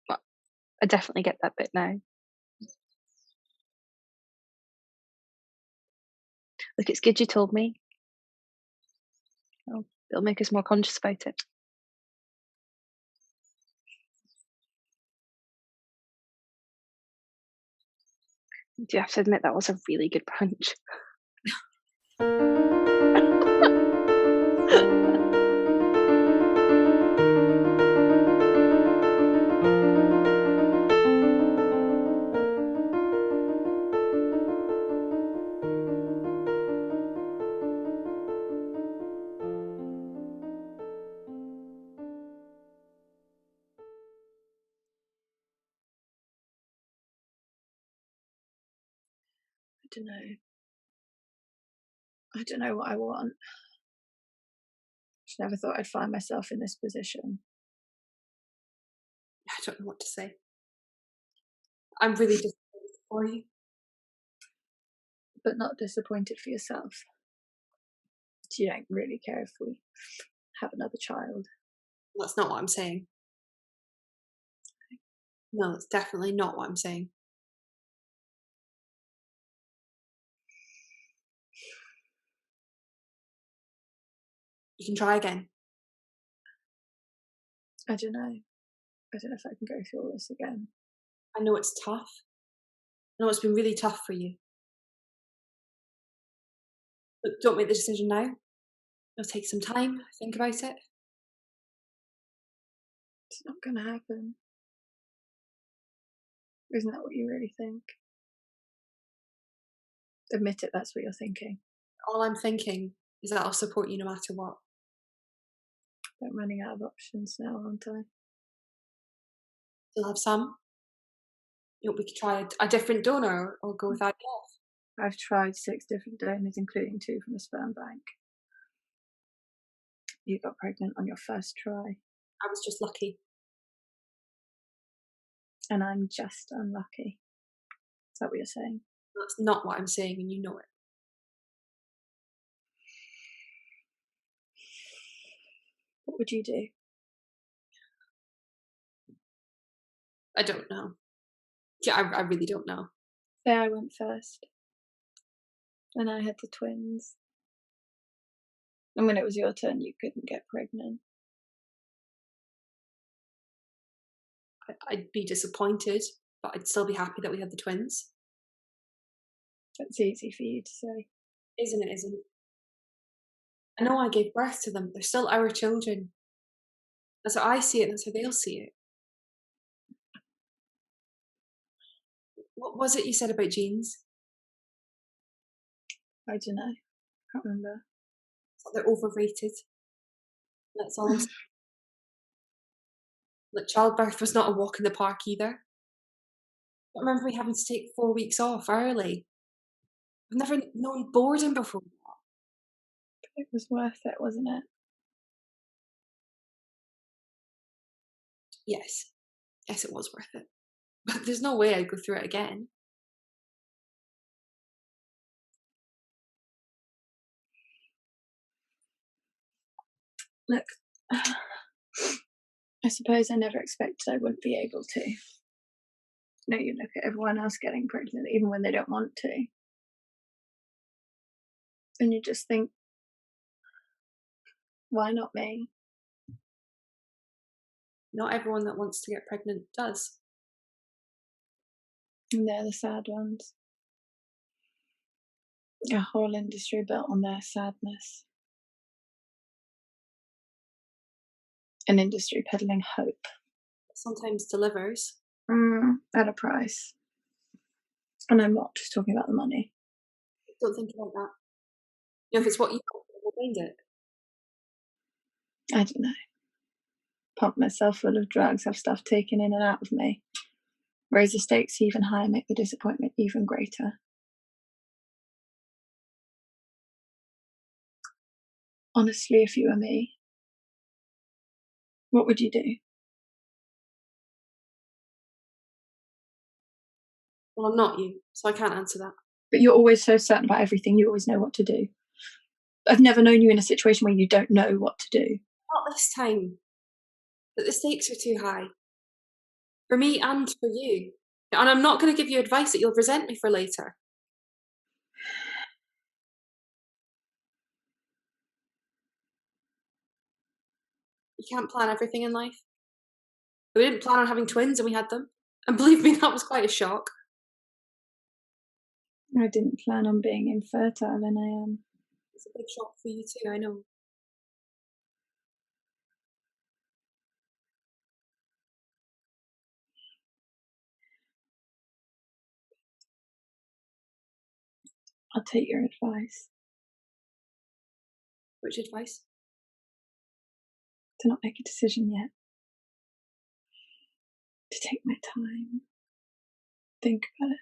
But I definitely get that bit now. Look, it's good you told me. It'll make us more conscious about it. Do you have to admit that was a really good punch? I don't know what I want. Just never thought I'd find myself in this position. I don't know what to say. I'm really disappointed for you. But not disappointed for yourself. You don't really care if we have another child. That's not what I'm saying. No, that's definitely not what I'm saying. You can try again. I don't know. I don't know if I can go through all this again. I know it's tough. I know it's been really tough for you. But don't make the decision now. It'll take some time. Think about it. It's not going to happen. Isn't that what you really think? Admit it, that's what you're thinking. All I'm thinking is that I'll support you no matter what. I'm running out of options now, aren't I? Still have some. You know, we could try a different donor or go without IVF. I've tried 6 different donors, including 2 from a sperm bank. You got pregnant on your first try. I was just lucky. And I'm just unlucky. Is that what you're saying? That's not what I'm saying, and you know it. What would you do? I don't know. Yeah, I really don't know. Say I went first. And I had the twins. And when it was your turn, you couldn't get pregnant. I'd be disappointed, but I'd still be happy that we had the twins. That's easy for you to say. Isn't it? Isn't it? I know I gave birth to them. They're still our children. That's how I see it, and that's how they'll see it. What was it you said about genes? I don't know. Can't remember. They're overrated. That's all I'm saying. Like, childbirth was not a walk in the park either. I remember me having to take 4 weeks off early. I've never known boredom before. It was worth it, wasn't it? Yes. Yes, it was worth it. But there's no way I'd go through it again. Look, I suppose I never expected I wouldn't be able to. You know, you look at everyone else getting pregnant, even when they don't want to. And you just think, why not me? Not everyone that wants to get pregnant does. And they're the sad ones. A whole industry built on their sadness. An industry peddling hope. Sometimes delivers. At a price. And I'm not just talking about the money. Don't think about that. You know, if it's what you want, we'll find it. I don't know. Pump myself full of drugs, have stuff taken in and out of me. Raise the stakes even higher, make the disappointment even greater. Honestly, if you were me, what would you do? Well, I'm not you, so I can't answer that. But you're always so certain about everything, you always know what to do. I've never known you in a situation where you don't know what to do. Not this time. But the stakes are too high. For me and for you. And I'm not going to give you advice that you'll resent me for later. You can't plan everything in life. We didn't plan on having twins and we had them. And believe me, that was quite a shock. I didn't plan on being infertile, and I am. It's a big shock for you too, I know. I'll take your advice. Which advice? To not make a decision yet. To take my time. Think about it.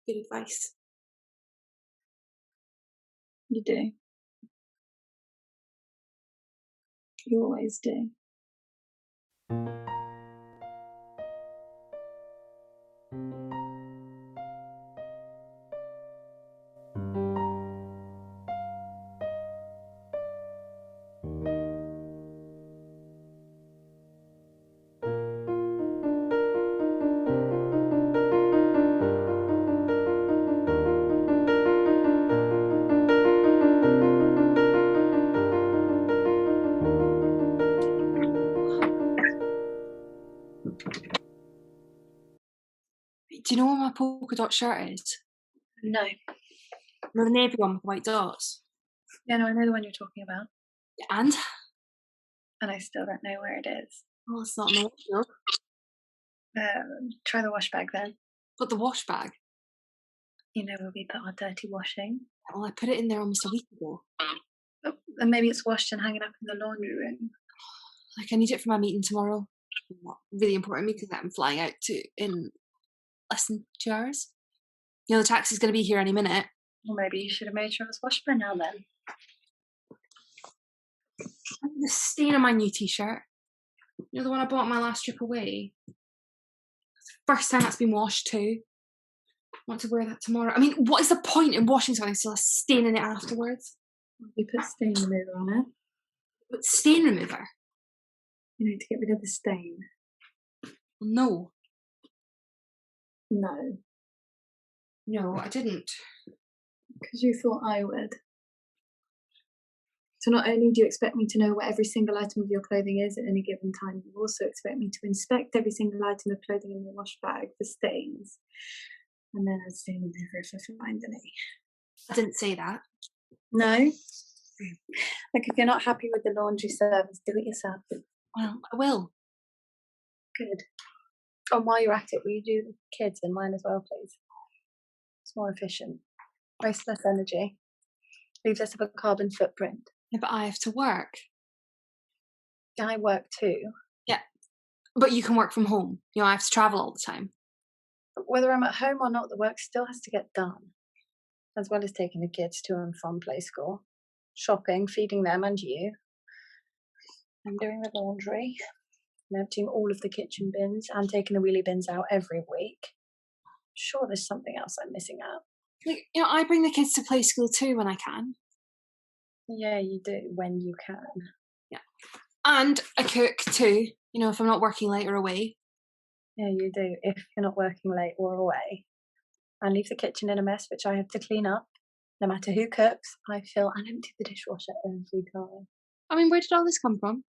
Good advice. You do. You always do. Do you know what my polka dot shirt is? No. The navy one with white dots. Yeah, no, I know the one you're talking about. And? And I still don't know where it is. Well, it's not in the wardrobe. Try the wash bag then. But the wash bag? You know where we put our dirty washing? Well, I put it in there almost a week ago. Oh, and maybe it's washed and hanging up in the laundry room. Like, I need it for my meeting tomorrow. Really important because I'm flying out in less than 2 hours. You know, the taxi's going to be here any minute. Well, maybe you should have made sure it was washed by now then. The stain on my new t-shirt. You know, the one I bought on my last trip away? It's the first time that's been washed too. I want to wear that tomorrow. I mean, what is the point in washing something still a stain in it afterwards? You put stain remover on it. But stain remover? You know, to get rid of the stain. No. No. No, I didn't. Because you thought I would. So not only do you expect me to know what every single item of your clothing is at any given time, you also expect me to inspect every single item of clothing in your wash bag for stains. And then I'd stain remover if I find any. I didn't say that. No? Like, if you're not happy with the laundry service, do it yourself. Well, I will. Good. Oh, and while you're at it, will you do the kids and mine as well, please? It's more efficient. Waste less energy. Leaves less of a carbon footprint. Yeah, but I have to work. I work too. Yeah. But you can work from home. You know, I have to travel all the time. But whether I'm at home or not, the work still has to get done. As well as taking the kids to and from play school. Shopping, feeding them and you. I'm doing the laundry. I'm emptying all of the kitchen bins and taking the wheelie bins out every week. I'm sure there's something else I'm missing out. Like, you know, I bring the kids to play school too when I can. Yeah, you do, when you can. Yeah. And I cook too, you know, if I'm not working late or away. Yeah, you do, if you're not working late or away. And leave the kitchen in a mess, which I have to clean up. No matter who cooks, I fill and empty the dishwasher every time. I mean, where did all this come from?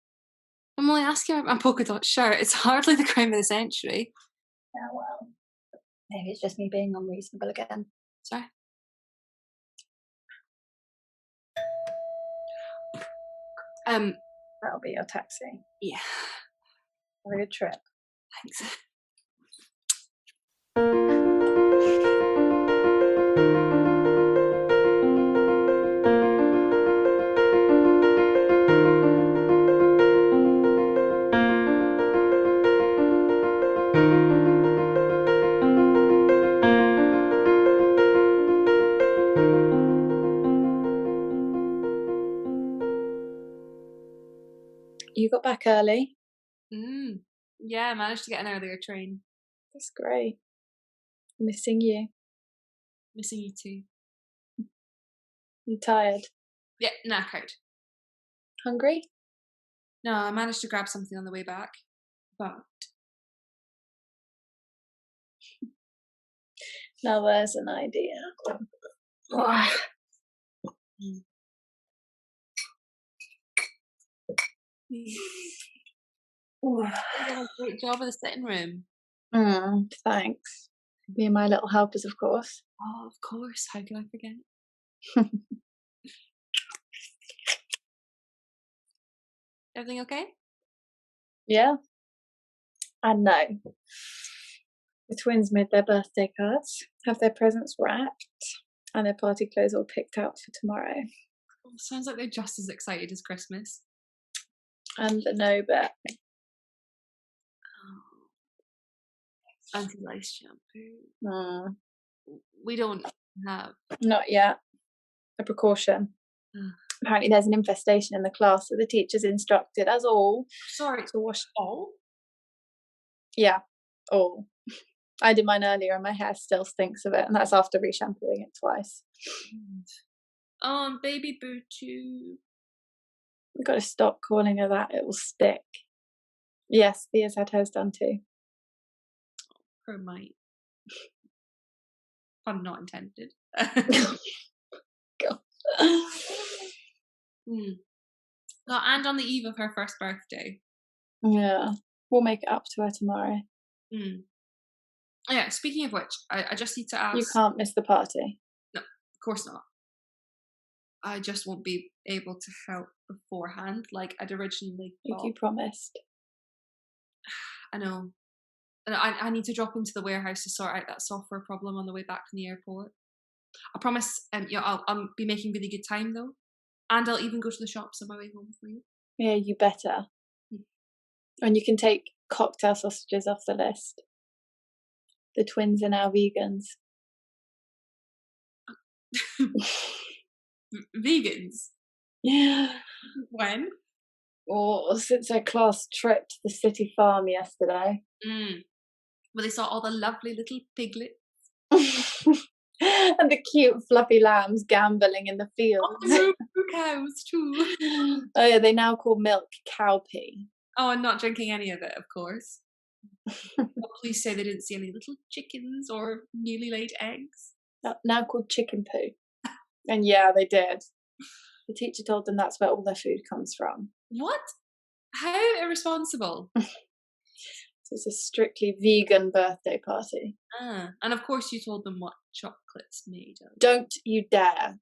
I'm only asking about my polka dot shirt. It's hardly the crime of the century. Yeah, well, maybe it's just me being unreasonable again. Sorry? That'll be your taxi. Yeah. Have a good trip. Thanks. You got back early. Yeah, I managed to get an earlier train. That's great. Missing you. Missing you too. You tired? Yeah, knackered. Hungry? No, I managed to grab something on the way back. But Now there's an idea. you did a great job of the sitting room. Thanks. Me and my little helpers, of course. Oh, of course. How could I forget? Everything okay? Yeah. And no. The twins made their birthday cards, have their presents wrapped, and their party clothes all picked out for tomorrow. Oh, sounds like they're just as excited as Christmas. And the no bet. Oh. Anti-lice shampoo. We don't have. Not yet. A precaution. Apparently there's an infestation in the class, so the teachers instructed us all Sorry. to wash. All? Yeah, all. I did mine earlier and my hair still stinks of it, and that's after re-shampooing it twice. Oh, baby boo too. We've got to stop calling her that, it will stick. Yes, Thea's had hers done too. Her might. Fun not intended. God. Oh, and on the eve of her first birthday. Yeah, we'll make it up to her tomorrow. Yeah, speaking of which, I just need to ask. You can't miss the party. No, of course not. I just won't be able to help beforehand like I'd originally thought. Like you promised. I know. And I need to drop into the warehouse to sort out that software problem on the way back from the airport. I promise, yeah, I'll be making really good time though. And I'll even go to the shops on my way home for you. Yeah, you better. And you can take cocktail sausages off the list. The twins are now vegans. Vegans? Yeah. When? Or since our class trip to the city farm yesterday. Where they saw all the lovely little piglets. And the cute fluffy lambs gambolling in the fields. Oh, cows too. Oh yeah, they now call milk cow pee. Oh, and not drinking any of it, of course. Oh, please say they didn't see any little chickens or newly laid eggs. Now called chicken poo. And yeah, they did. The teacher told them that's where all their food comes from. What? How irresponsible. So it's a strictly vegan birthday party. And of course you told them what chocolate's made of. Don't you dare.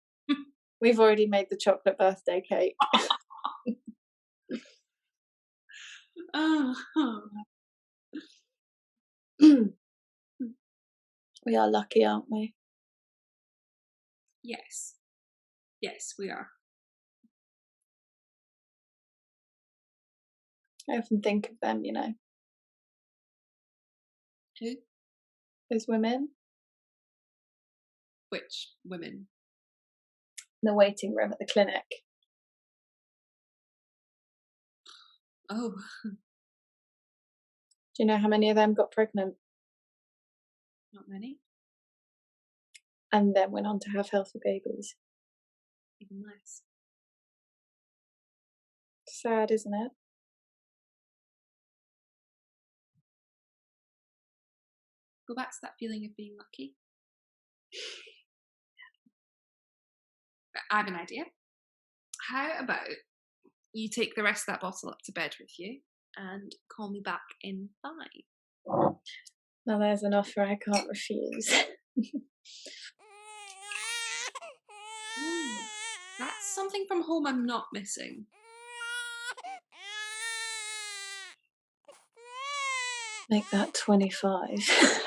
We've already made the chocolate birthday cake. We are lucky, aren't we? Yes. Yes, we are. I often think of them, you know. Who? Those women Which women? in the waiting room at the clinic. Oh. Do you know how many of them got pregnant Not many. and then went on to have healthy babies? Even less. Sad, isn't it? Go back to that feeling of being lucky. I have an idea. How about you take the rest of that bottle up to bed with you and call me back in 5? Now there's an offer I can't refuse. That's something from home I'm not missing. Make that 25.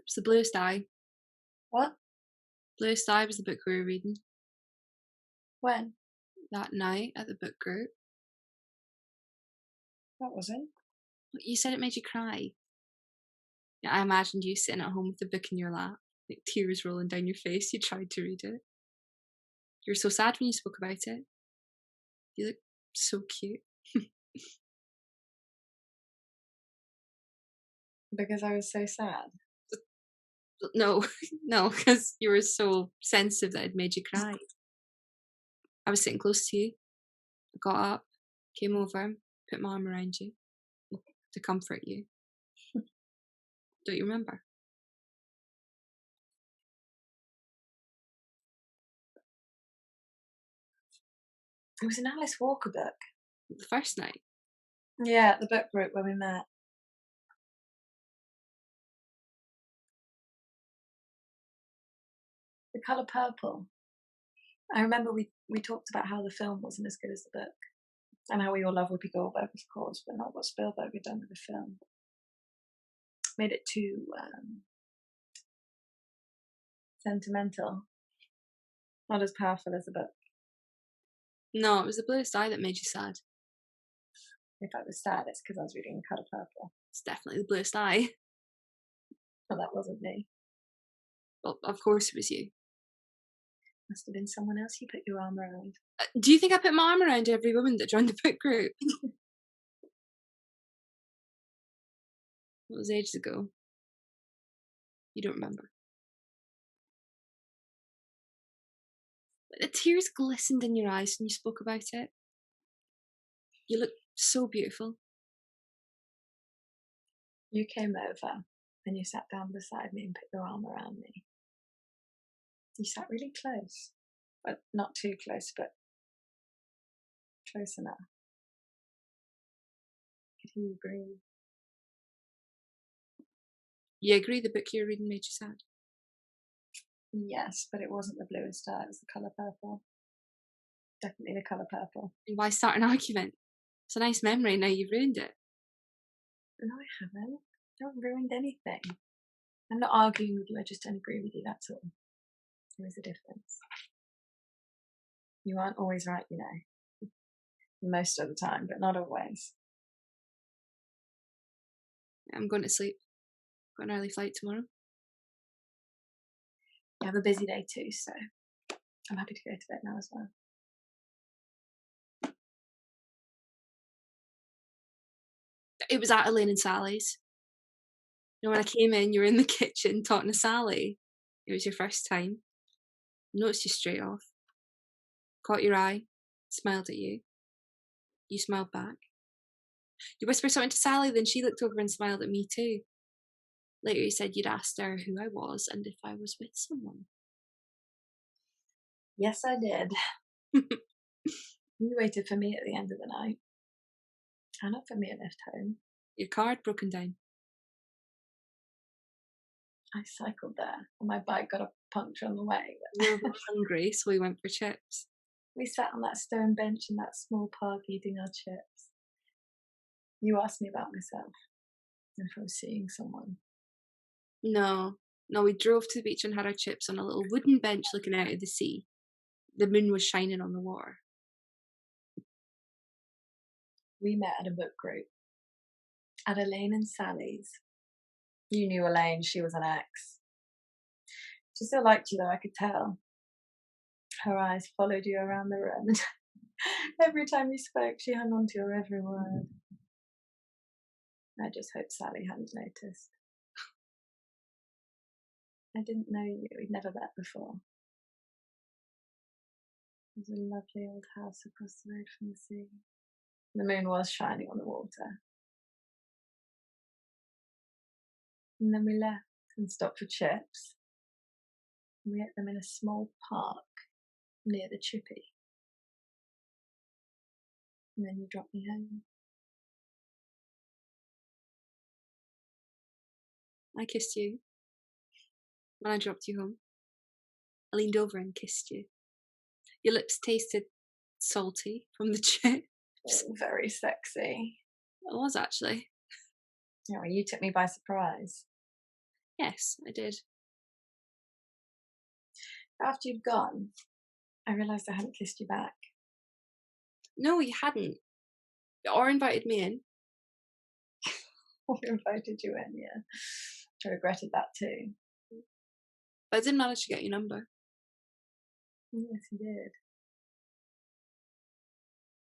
It's The Bluest Eye. What? Bluest Eye was the book we were reading When? that night at the book group. What was it? You said it made you cry. Yeah, I imagined you sitting at home with the book in your lap, like tears rolling down your face. You tried to read it. You were so sad when you spoke about it. You look so cute. Because I was so sad. No, no, because you were so sensitive that it made you cry. I was sitting close to you. I got up, came over, put my arm around you to comfort you. Don't you remember? It was an Alice Walker book. The first night. Yeah, at the book group when we met. The Colour Purple. I remember we talked about how the film wasn't as good as the book. And how we all love Whoopi Goldberg, of course, but not what Spielberg had done with the film. Made it too sentimental. Not as powerful as the book. No, it was The Bluest Eye that made you sad. If I was sad, it's because I was reading Colour Purple. It's definitely The Bluest Eye. But that wasn't me. Well, of course it was you. Must have been someone else you put your arm around. Do you think I put my arm around every woman that joined the book group? It was ages ago. You don't remember. But the tears glistened in your eyes when you spoke about it. You look so beautiful. You came over and you sat down beside me and put your arm around me. You sat really close. But not too close, but close enough. Could hear you breathe. You agree the book you were reading made you sad? Yes, but it wasn't The Bluest Eye, it was The Colour Purple. Definitely The Colour Purple. Why start an argument? It's a nice memory, now you've ruined it. No, I haven't. I haven't ruined anything. I'm not arguing with you, I just don't agree with you, that's all. There is a difference. You aren't always right, you know. Most of the time, but not always. I'm going to sleep. Got an early flight tomorrow. You have a busy day too, so I'm happy to go to bed now as well. It was at Elaine and Sally's. You know, when I came in, you were in the kitchen talking to Sally. It was your first time. Noticed you straight off. Caught your eye. Smiled at you. You smiled back. You whispered something to Sally, then she looked over and smiled at me too. Later you said you'd asked her who I was and if I was with someone. Yes, I did. You waited for me at the end of the night. And not for me at left home. Your car had broken down. I cycled there, and my bike got a puncture on the way. We were a bit hungry, so we went for chips. We sat on that stone bench in that small park eating our chips. You asked me about myself, and if I was seeing someone. No, we drove to the beach and had our chips on a little wooden bench looking out at the sea. The moon was shining on the water. We met at a book group. At Elaine and Sally's. You knew Elaine, she was an ex. She still liked you though, I could tell. Her eyes followed you around the room. Every time you spoke, she hung on to your every word. I just hoped Sally hadn't noticed. I didn't know you, we'd never met before. It was a lovely old house across the road from the sea. The moon was shining on the water. And then we left and stopped for chips. And we ate them in a small park near the Chippy. And then you dropped me home. I kissed you. When I dropped you home, I leaned over and kissed you. Your lips tasted salty from the chips. Oh, very sexy. It was actually. Yeah, well, you took me by surprise. Yes, I did. After you'd gone, I realised I hadn't kissed you back. No, you hadn't. Or invited me in. Or invited you in, yeah. I regretted that too. But I did manage to get your number. Yes, you did.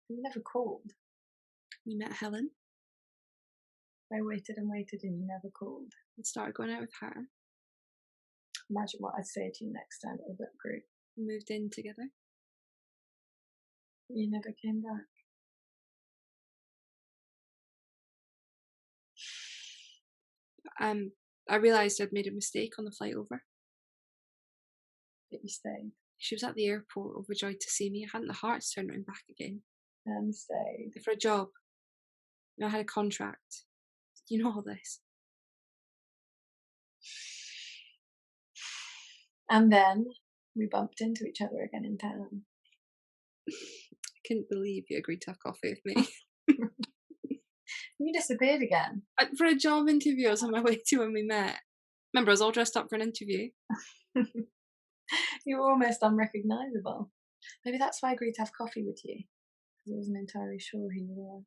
You never called. You met Helen I waited and waited and you never called. and started going out with her. Imagine what I'd say to you next time at the book group. We moved in together. You never came back. I realised I'd made a mistake on the flight over. But you stayed. She was at the airport, overjoyed to see me. I hadn't the heart to turn around back again. And stayed. For a job. You know, I had a contract. You know all this. And then we bumped into each other again in town. I couldn't believe you agreed to have coffee with me. You disappeared again. For a job interview I was on my way to when we met. Remember, I was all dressed up for an interview. You were almost unrecognisable. Maybe that's why I agreed to have coffee with you. Because I wasn't entirely sure who you were.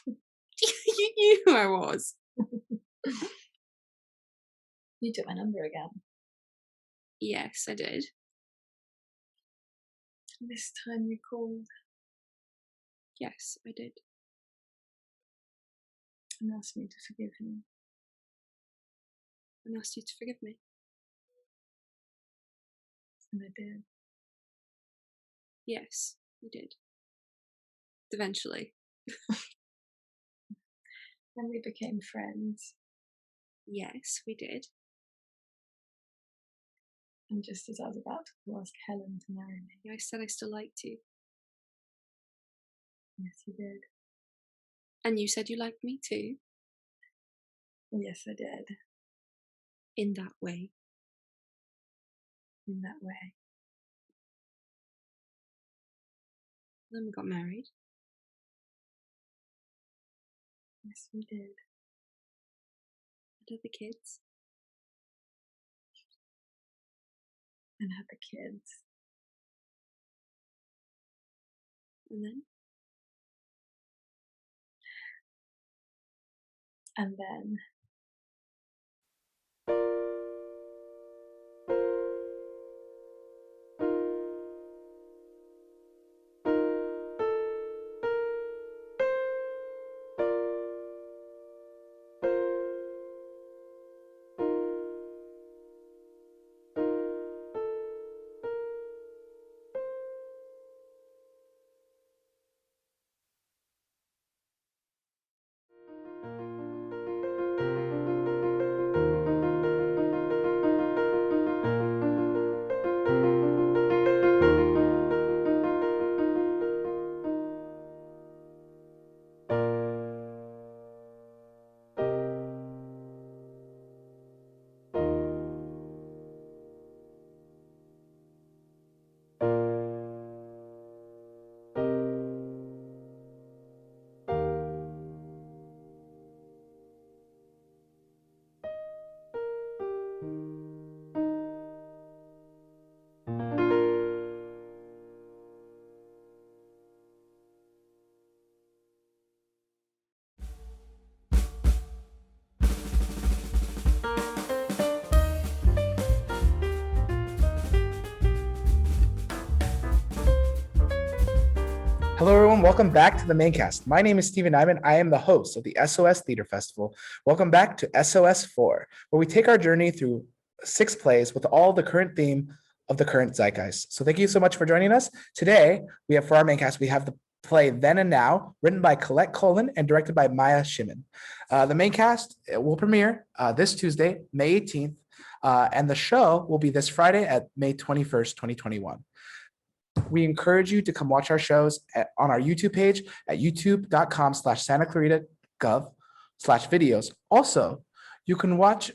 You knew who I was. You took my number again. Yes, I did. This time you called Yes, I did. and asked me to forgive you. And asked you to forgive me. And I did. Yes, you did. Eventually. Then we became friends. Yes, we did. And just as I was about to ask Helen to marry me, I said I still liked you. yes, you did. And you said you liked me too. Yes, I did. In that way. In that way. Then we got married. Yes, we did. Had the kids. And had the kids. And then? And then Hello, everyone. Welcome back to the main cast. My name is Stephen Nyman. I am the host of the SOS Theatre Festival. Welcome back to SOS 4, where we take our journey through 6 plays with all the current theme of the current zeitgeist. So thank you so much for joining us. Today, we have for our main cast, we have the play Then and Now, written by Colette Colin and directed by Maya Shimon. The main cast will premiere this Tuesday, May 18th, and the show will be this Friday at May 21st, 2021. We encourage you to come watch our shows on our YouTube page at youtube.com/santaclarita.gov/videos. Also, you watch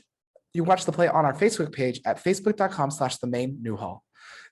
the play on our Facebook page at facebook.com/themain-newhall.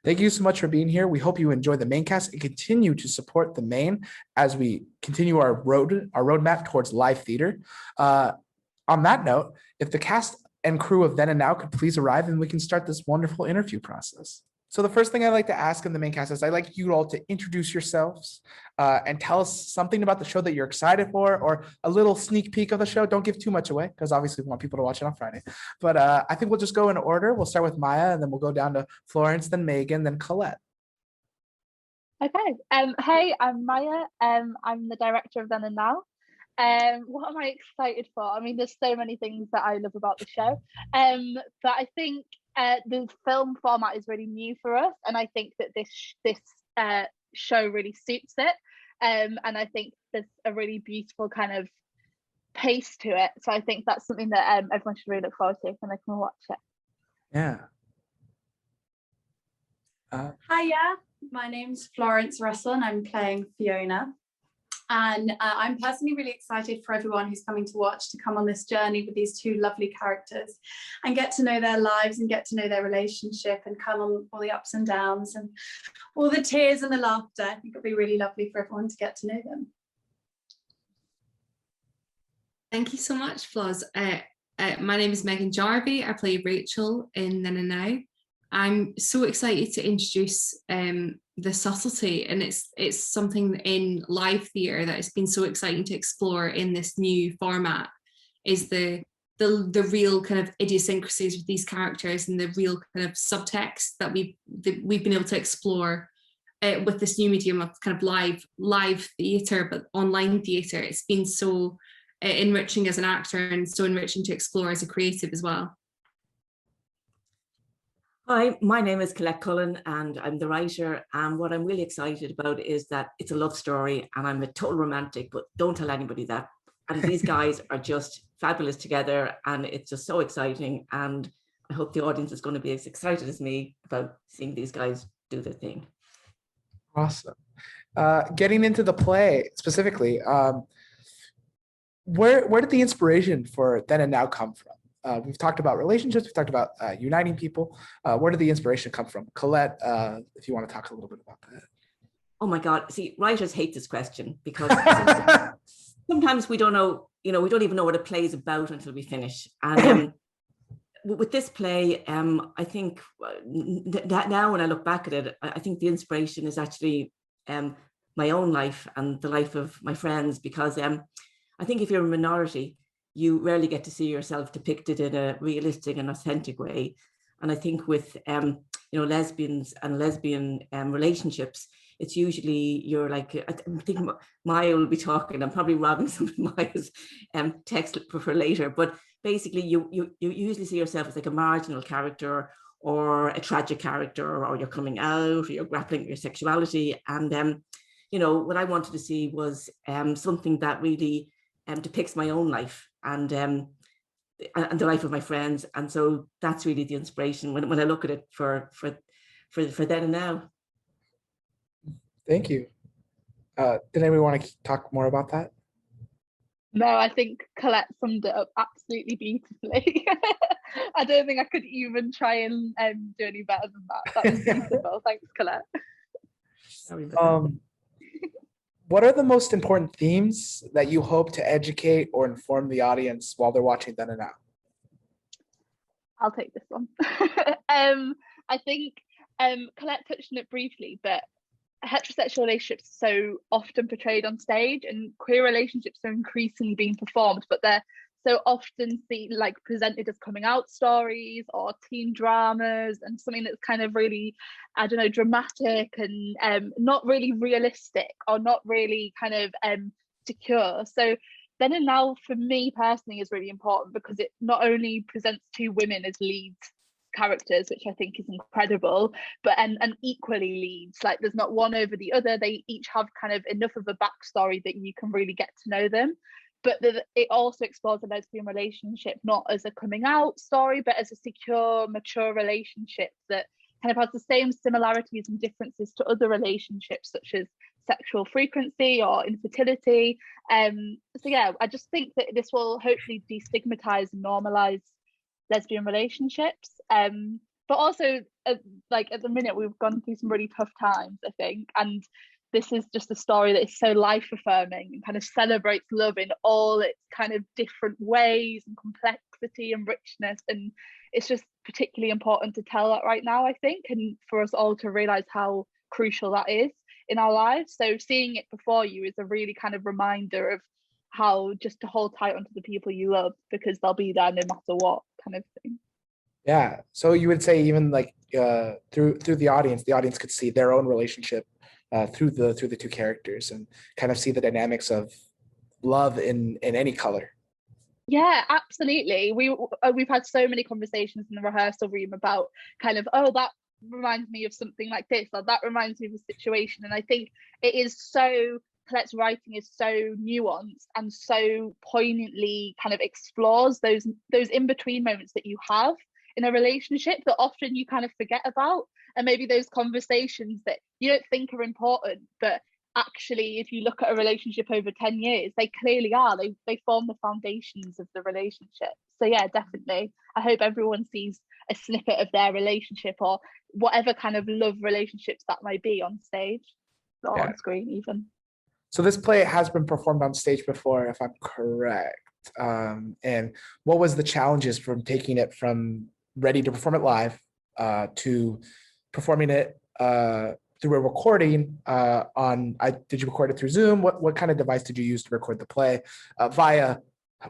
Thank you so much for being here. We hope you enjoy the main cast and continue to support the main as we continue our roadmap towards live theater. On that note, if the cast and crew of Then and Now could please arrive and we can start this wonderful interview process. So the first thing I like to ask in the main cast is I'd like you all to introduce yourselves and tell us something about the show that you're excited for, or a little sneak peek of the show. Don't give too much away, because obviously we want people to watch it on Friday. But I think we'll just go in order. We'll start with Maya, and then we'll go down to Florence, then Megan, then Colette. Okay. Hey, I'm Maya. I'm the director of Then and Now. What am I excited for? I mean, there's so many things that I love about the show. But I think the film format is really new for us, and I think that this show really suits it. And I think there's a really beautiful kind of pace to it. So I think that's something that everyone should really look forward to when they come and watch it. Yeah. Hiya, my name's Florence Russell and I'm playing Fiona. And I'm personally really excited for everyone who's coming to watch to come on this journey with these two lovely characters and get to know their lives and get to know their relationship and come on all the ups and downs and all the tears and the laughter. I think it'll be really lovely for everyone to get to know them. Thank you so much, Floz. My name is Megan Jarvie. I play Rachel in Then and Now. I'm so excited to introduce the subtlety, and it's something in live theatre that has been so exciting to explore in this new format, is the real kind of idiosyncrasies with these characters and the real kind of subtext that we've been able to explore with this new medium of kind of live theatre, but online theatre. It's been so enriching as an actor and so enriching to explore as a creative as well. Hi, my name is Colette Cullen and I'm the writer, and what I'm really excited about is that it's a love story and I'm a total romantic, but don't tell anybody that. And these guys are just fabulous together and it's just so exciting, and I hope the audience is going to be as excited as me about seeing these guys do their thing. Awesome. Getting into the play specifically, where did the inspiration for Then and Now come from? We've talked about relationships, we've talked about uniting people. Where did the inspiration come from? Colette, if you want to talk a little bit about that. Oh my God, see, writers hate this question because sometimes we don't know, we don't even know what a play is about until we finish. And with this play, I think that now when I look back at it, I think the inspiration is actually my own life and the life of my friends, because I think if you're a minority, you rarely get to see yourself depicted in a realistic and authentic way. And I think with lesbians and lesbian relationships, it's usually you're like, I think Maya will be talking, I'm probably robbing some of Maya's text for later, but basically you usually see yourself as like a marginal character or a tragic character, or you're coming out, or you're grappling with your sexuality. And what I wanted to see was something that really depicts my own life and the life of my friends, and so that's really the inspiration when I look at it for Then and Now. Thank you. Did anybody want to talk more about that? No, I think Colette summed it up absolutely beautifully. I don't think I could even try and do any better than that. That was beautiful. Thanks, Colette. What are the most important themes that you hope to educate or inform the audience while they're watching Then and Now? I'll take this one. I think Colette touched on it briefly, but heterosexual relationships are so often portrayed on stage, and queer relationships are increasingly being performed, but they're so often seen like presented as coming out stories or teen dramas, and something that's kind of really, I don't know, dramatic and not really realistic or not really kind of secure. So Then and Now for me personally is really important because it not only presents two women as lead characters, which I think is incredible, but and equally leads, like there's not one over the other. They each have kind of enough of a backstory that you can really get to know them. But it also explores a lesbian relationship not as a coming out story, but as a secure, mature relationship that kind of has the same similarities and differences to other relationships, such as sexual frequency or infertility. So yeah, I just think that this will hopefully destigmatize and normalize lesbian relationships. But also, like at the minute, we've gone through some really tough times, I think, and this is just a story that is so life affirming and kind of celebrates love in all its kind of different ways and complexity and richness. And it's just particularly important to tell that right now, I think, and for us all to realize how crucial that is in our lives. So seeing it before you is a really kind of reminder of how just to hold tight onto the people you love, because they'll be there no matter what, kind of thing. Yeah. So you would say even like through the audience could see their own relationship through the two characters and kind of see the dynamics of love in any color. Yeah, absolutely. We've had so many conversations in the rehearsal room about kind of, oh, that reminds me of something like this, or that reminds me of a situation. And I think it is so, Colette's writing is so nuanced and so poignantly kind of explores those in-between moments that you have in a relationship that often you kind of forget about. And maybe those conversations that you don't think are important, but actually, if you look at a relationship over 10 years, they clearly are. They form the foundations of the relationship. So yeah, definitely. I hope everyone sees a snippet of their relationship, or whatever kind of love relationships that might be, on stage or on screen even. So this play has been performed on stage before, if I'm correct. And what was the challenges from taking it from ready to perform it live to performing it through a recording did you record it through Zoom? What kind of device did you use to record the play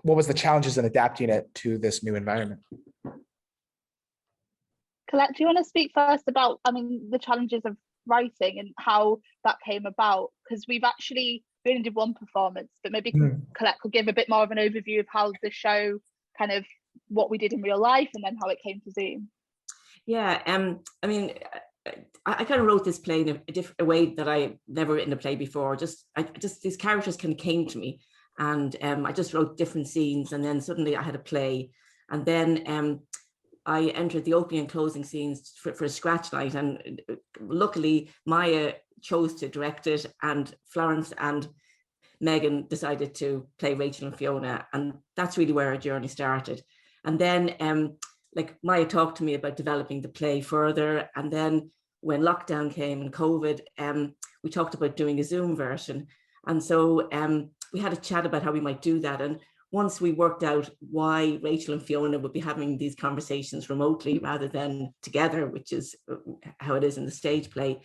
what was the challenges in adapting it to this new environment? Colette, do you want to speak first about, the challenges of writing and how that came about? Because we only did one performance, but maybe Colette could give a bit more of an overview of how the show, kind of what we did in real life, and then how it came to Zoom. Yeah, I kind of wrote this play in a way that I never written a play before. Just these characters kind of came to me, and I just wrote different scenes, and then suddenly I had a play, and then I entered the opening and closing scenes for a scratch night, and luckily Maya chose to direct it, and Florence and Megan decided to play Rachel and Fiona, and that's really where our journey started. And then like Maya talked to me about developing the play further, and then when lockdown came and COVID, we talked about doing a Zoom version, and so we had a chat about how we might do that. And once we worked out why Rachel and Fiona would be having these conversations remotely rather than together, which is how it is in the stage play,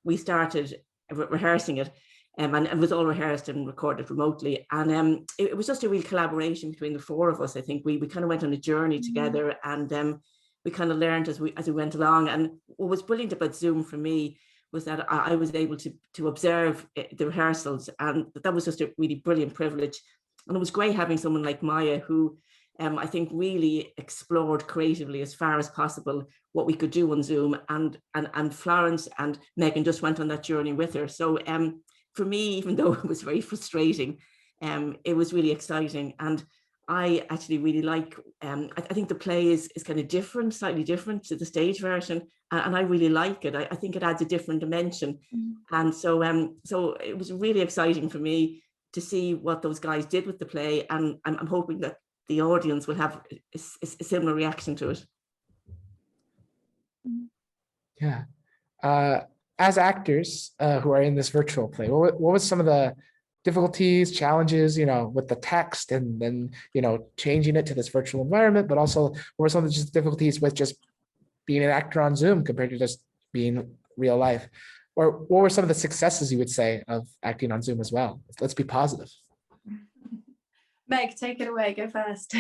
we started rehearsing it, and it was all rehearsed and recorded remotely. And it was just a real collaboration between the four of us. I think we kind of went on a journey together, and we kind of learned as we went along. And what was brilliant about Zoom for me was that I was able to observe the rehearsals, and that was just a really brilliant privilege. And it was great having someone like Maya, who I think really explored creatively as far as possible what we could do on Zoom, and Florence and Megan just went on that journey with her. So for me, even though it was very frustrating, it was really exciting. And I actually really like, I think the play is kind of different, slightly different to the stage version, and I really like it. I think it adds a different dimension. And so it was really exciting for me to see what those guys did with the play, and I'm hoping that the audience will have a similar reaction to it. Yeah. As actors who are in this virtual play, what was some of the difficulties, challenges, with the text, and then, changing it to this virtual environment, but also what were some of the difficulties with just being an actor on Zoom compared to just being real life? Or what were some of the successes you would say of acting on Zoom as well? Let's be positive. Meg, take it away. Go first.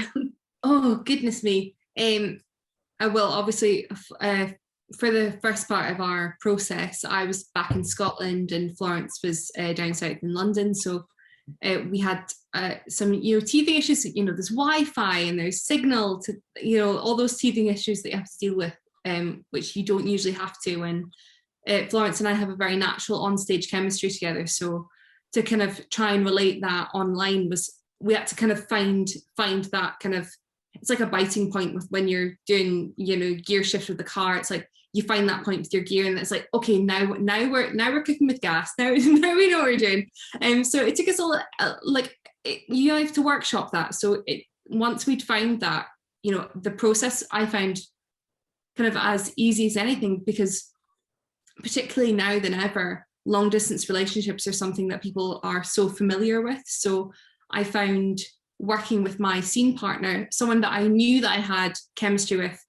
Oh, goodness me. I will obviously, for the first part of our process, I was back in Scotland and Florence was down south in London. So we had some, teething issues. There's Wi-Fi and there's signal to, all those teething issues that you have to deal with, which you don't usually have to. And Florence and I have a very natural onstage chemistry together. So to kind of try and relate that online we had to kind of find that kind of, it's like a biting point with when you're doing, gear shift with the car. It's like you find that point with your gear, and it's like, okay, now we're cooking with gas. Now we know what we're doing. So it took us you have to workshop that. So once we'd found that, the process I found kind of as easy as anything, because particularly now than ever, long distance relationships are something that people are so familiar with. So I found working with my scene partner, someone that I knew that I had chemistry with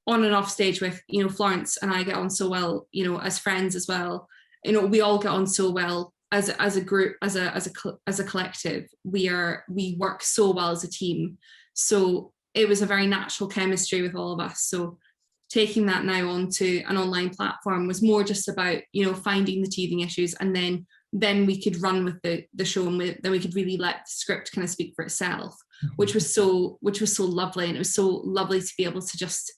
on and off stage with, you know, Florence and I get on so well, you know, as friends as well. You know, we all get on so well as a group, as a collective. We work so well as a team. So it was a very natural chemistry with all of us. So taking that now onto an online platform was more just about, you know, finding the teething issues, and then we could run with the show, and then we could really let the script kind of speak for itself, which was so lovely. And it was so lovely to be able to just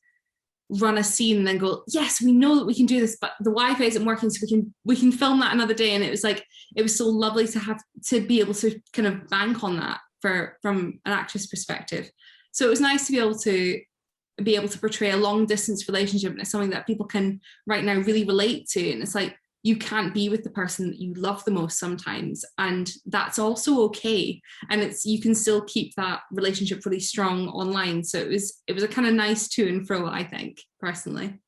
run a scene and then go, yes, we know that we can do this, but the Wi-Fi isn't working, so we can film that another day. And it was so lovely to have to be able to kind of bank on that from an actress perspective. So it was nice to be able to portray a long distance relationship, and it's something that people can right now really relate to. And it's like, you can't be with the person that you love the most sometimes, and that's also okay. And you can still keep that relationship really strong online. So it was a kind of nice to and fro, I think, personally.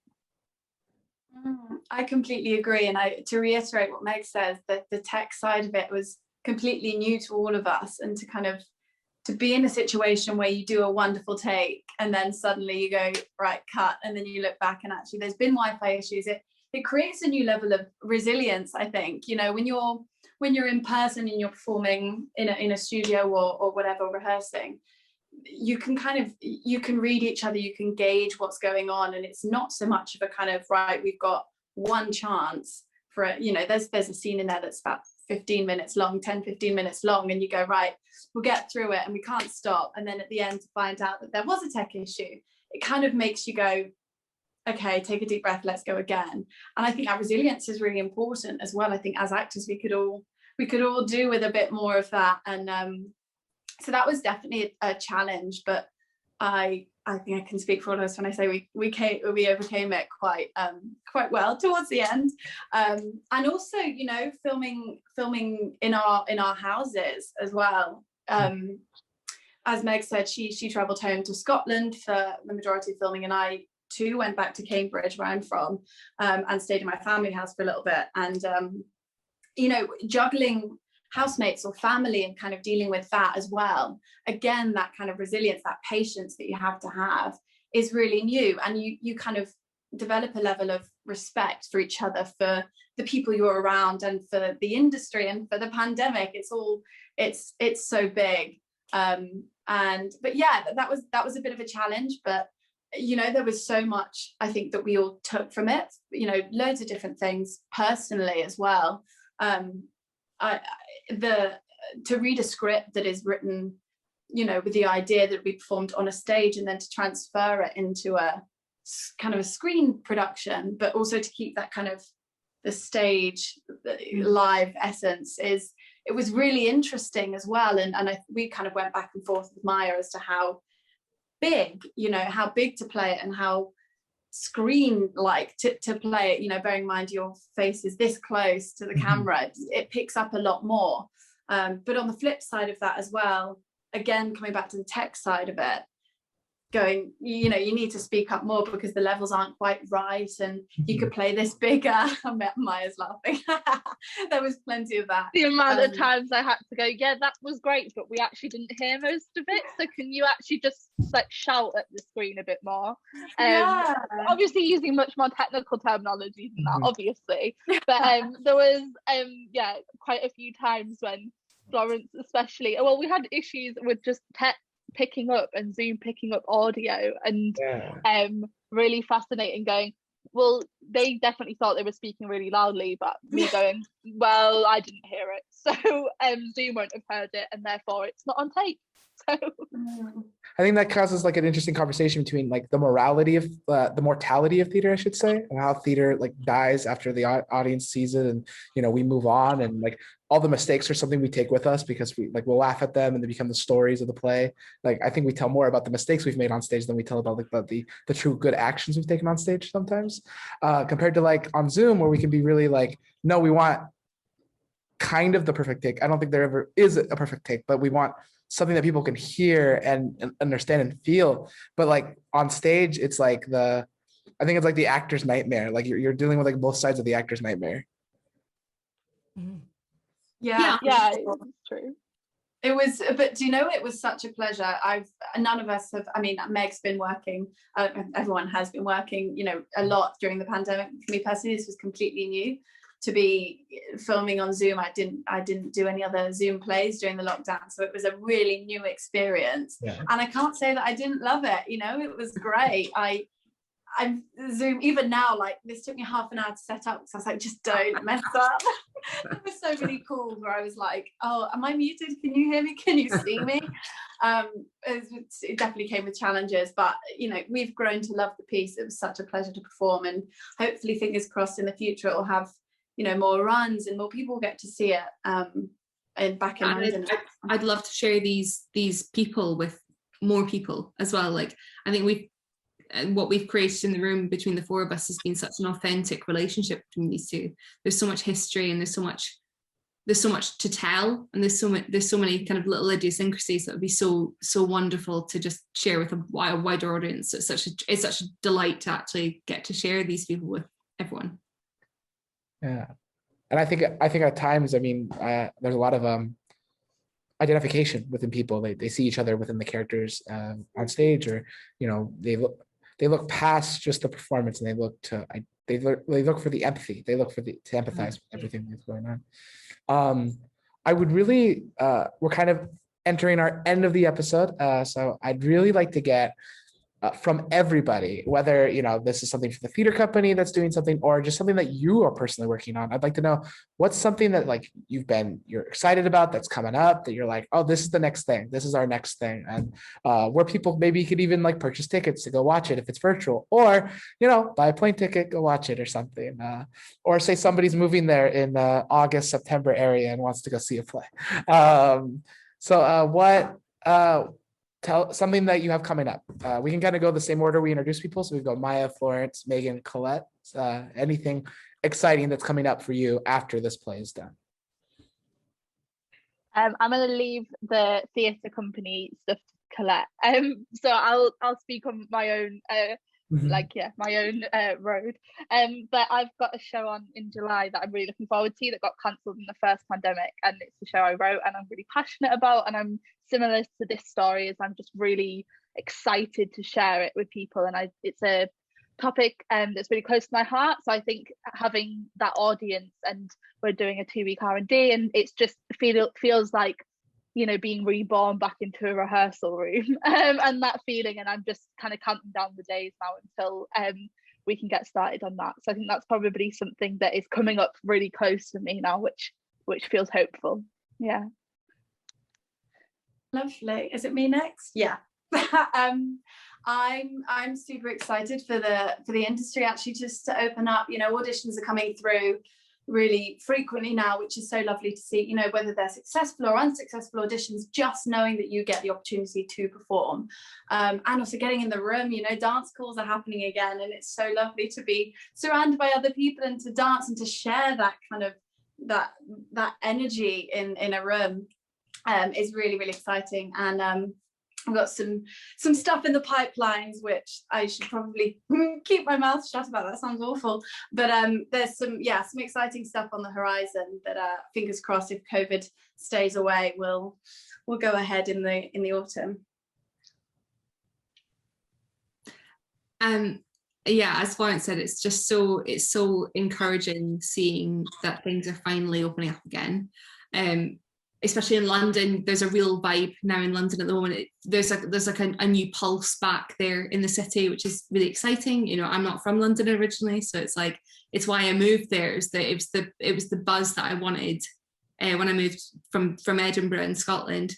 I completely agree. And to reiterate what Meg says, that the tech side of it was completely new to all of us, and to be in a situation where you do a wonderful take and then suddenly you go, right, cut, and then you look back and actually there's been Wi-Fi issues. It creates a new level of resilience, I think. You know, when you're in person and you're performing in a studio or whatever, rehearsing, you can read each other, you can gauge what's going on, and it's not so much of a kind of, right, we've got one chance for it. You know, there's a scene in there that's about 15 minutes long, 10-15 minutes long, and you go, right, we'll get through it and we can't stop. And then at the end to find out that there was a tech issue, it kind of makes you go, okay, take a deep breath, let's go again. And I think that resilience is really important as well. I think as actors we could all do with a bit more of that. And so that was definitely a challenge, but I think I can speak for all of us when I say we overcame it quite well towards the end. And also, you know, filming in our houses as well. As Meg said, she travelled home to Scotland for the majority of filming, and I too went back to Cambridge, where I'm from, and stayed in my family house for a little bit. And you know, juggling housemates or family and kind of dealing with that as well, again, that kind of resilience, that patience that you have to have is really new. And you kind of develop a level of respect for each other, for the people you're around, and for the industry, and for the pandemic. It's so big. But yeah, that was a bit of a challenge, but you know, there was so much I think that we all took from it, you know, loads of different things personally as well. To read a script that is written, you know, with the idea that we performed on a stage, and then to transfer it into a kind of a screen production, but also to keep that kind of the stage, the live essence, it was really interesting as well. And we kind of went back and forth with Maya as to how big to play it, and how screen like to play it, you know, bearing in mind your face is this close to the camera, it picks up a lot more. But on the flip side of that as well, again, coming back to the tech side of it, going, you know, you need to speak up more because the levels aren't quite right, and you could play this bigger. Maya's laughing. There was plenty of that. The amount of times I had to go, yeah, that was great, but we actually didn't hear most of it, so can you actually just like shout at the screen a bit more? Yeah. Obviously using much more technical terminology than that, obviously, but there was quite a few times when Florence especially, well, we had issues with just tech picking up and Zoom picking up audio, and really fascinating, going, well, they definitely thought they were speaking really loudly, but me going, well, I didn't hear it, so Zoom won't have heard it, and therefore it's not on tape. So I think that causes like an interesting conversation between like the morality of the mortality of theater, I should say, and how theater like dies after the audience sees it, and you know, we move on, and like all the mistakes are something we take with us because we'll laugh at them and they become the stories of the play. Like I think we tell more about the mistakes we've made on stage than we tell about like the true good actions we've taken on stage sometimes, compared to like on Zoom, where we can be really like, no, we want kind of the perfect take. I don't think there ever is a perfect take, but we want something that people can hear and understand and feel. But like on stage, it's like I think it's like the actor's nightmare. Like you're dealing with like both sides of the actor's nightmare. Yeah. Yeah, it's true. It was, but do you know, it was such a pleasure. None of us have, I mean, Meg's been working, everyone has been working, you know, a lot during the pandemic. For me personally, this was completely new to be filming on Zoom. I didn't do any other Zoom plays during the lockdown. So it was a really new experience. Yeah. And I can't say that I didn't love it. You know, it was great. I'm Zoom, even now, like this took me half an hour to set up because I was like, just don't mess up. There were so many calls where I was like, oh, am I muted? Can you hear me? Can you see me? It definitely came with challenges, but you know, we've grown to love the piece. It was such a pleasure to perform, and hopefully, fingers crossed, in the future it will have, you know, more runs and more people get to see it. And back in London, I'd love to share these people with more people as well. Like I think what we've created in the room between the four of us has been such an authentic relationship between these two. There's so much history and there's so much to tell, and there's so many kind of little idiosyncrasies that would be so wonderful to just share with a wider audience. It's such a delight to actually get to share these people with everyone. Yeah, and I think at times, I mean, there's a lot of identification within people. They see each other within the characters on stage, or you know, they look past just the performance, and they look for the empathy. They look to empathize with everything that's going on. I would really, we're kind of entering our end of the episode, so I'd really like to get from everybody, whether, you know, this is something for the theater company that's doing something, or just something that you are personally working on. I'd like to know what's something that like you're excited about that's coming up, that you're like, oh, this is the next thing. This is our next thing. And where people maybe could even like purchase tickets to go watch it if it's virtual, or, you know, buy a plane ticket, go watch it or something. Or say somebody's moving there in August, September area and wants to go see a play. Tell something that you have coming up. We can kind of go the same order we introduce people. So we've got Maya, Florence, Megan, Colette. Anything exciting that's coming up for you after this play is done? I'm going to leave the theatre company stuff to Colette. So I'll speak on my own, my own road. But I've got a show on in July that I'm really looking forward to that got cancelled in the first pandemic, and it's a show I wrote and I'm really passionate about, and I'm similar to this story as I'm just really excited to share it with people, and it's a topic that's really close to my heart. So I think having that audience, and we're doing a 2-week R&D, and it's just feels like, you know, being reborn back into a rehearsal room, and that feeling, and I'm just kind of counting down the days now until we can get started on that. So I think that's probably something that is coming up really close to me now, which feels hopeful. Yeah. Lovely. Is it me next? Yeah. I'm super excited for the industry actually just to open up. You know, auditions are coming through really frequently now, which is so lovely to see, you know, whether they're successful or unsuccessful auditions, just knowing that you get the opportunity to perform, and also getting in the room. You know, dance calls are happening again, and it's so lovely to be surrounded by other people and to dance and to share that kind of that energy in a room. Is really, really exciting. And I've got some stuff in the pipelines which I should probably keep my mouth shut about. That sounds awful, but there's some exciting stuff on the horizon that fingers crossed, if COVID stays away, we'll go ahead in the autumn. Yeah, as Florence said, it's so encouraging seeing that things are finally opening up again. Especially in London, there's a real vibe now in London at the moment. There's like a new pulse back there in the city, which is really exciting. You know, I'm not from London originally, so it's why I moved there. It was the buzz that I wanted when I moved from Edinburgh in Scotland.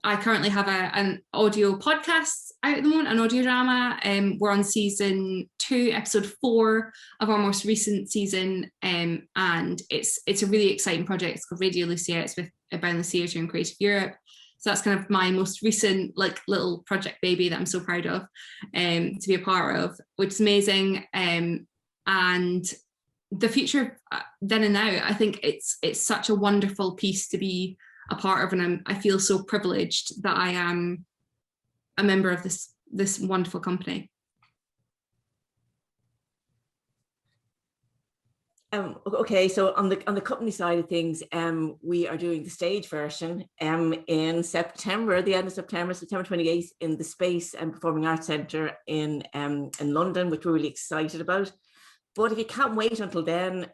I currently have an audio podcast out at the moment, an audio drama. We're on season 2, episode 4 of our most recent season, and it's a really exciting project. It's called Radio Lucia. It's with SOS Theatre and Creative Europe. So that's kind of my most recent like little project baby that I'm so proud of to be a part of, which is amazing. And the future then and now, I think it's such a wonderful piece to be a part of, and I feel so privileged that I am a member of this wonderful company. Okay, so on the company side of things, we are doing the stage version in September, the end of September, September 28th, in the Space and Performing Arts Centre in London, which we're really excited about. But if you can't wait until then,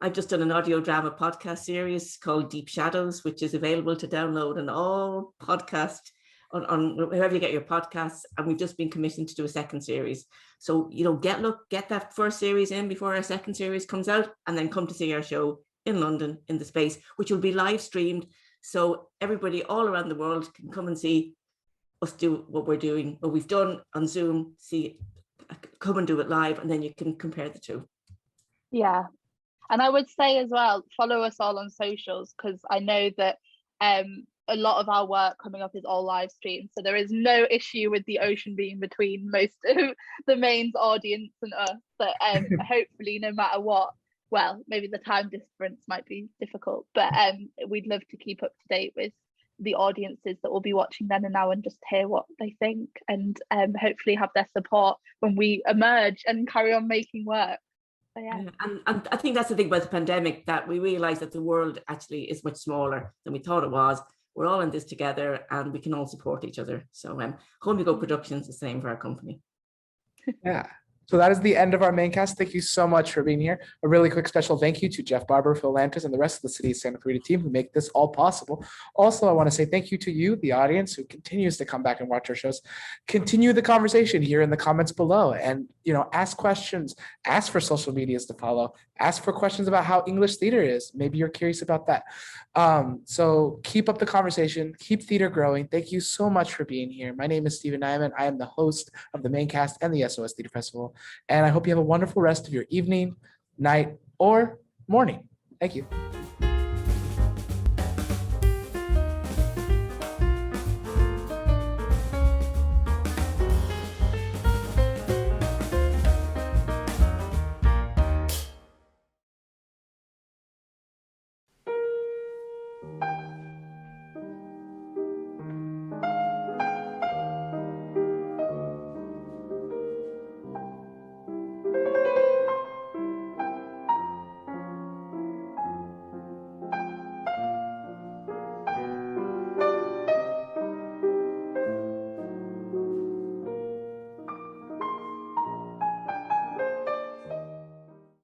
I've just done an audio drama podcast series called Deep Shadows, which is available to download on all podcasts, on wherever you get your podcasts, and we've just been commissioned to do a second series. So, get that first series in before our second series comes out, and then come to see our show in London in the Space, which will be live streamed. So everybody all around the world can come and see us do what we're doing, what we've done on Zoom, come and do it live, and then you can compare the two. Yeah. And I would say as well, follow us all on socials, because I know that a lot of our work coming up is all live streamed. So there is no issue with the ocean being between most of the main's audience and us. But hopefully, no matter what, well, maybe the time difference might be difficult, but we'd love to keep up to date with the audiences that will be watching then and now, and just hear what they think, and hopefully have their support when we emerge and carry on making work. So, yeah. And I think that's the thing about the pandemic, that we realize that the world actually is much smaller than we thought it was. We're all in this together, and we can all support each other. So Home You Go Productions, the same for our company. Yeah. So that is the end of our main cast. Thank you so much for being here. A really quick special thank you to Jeff Barber, Phil Lantis, and the rest of the City of Santa Clarita team who make this all possible. Also, I want to say thank you to you, the audience, who continues to come back and watch our shows. Continue the conversation here in the comments below, and ask questions, ask for social medias to follow, ask for questions about how English theater is. Maybe you're curious about that. So keep up the conversation, keep theater growing. Thank you so much for being here. My name is Stephen Nyman. I am the host of the main cast and the SOS Theatre Festival. And I hope you have a wonderful rest of your evening, night, or morning. Thank you.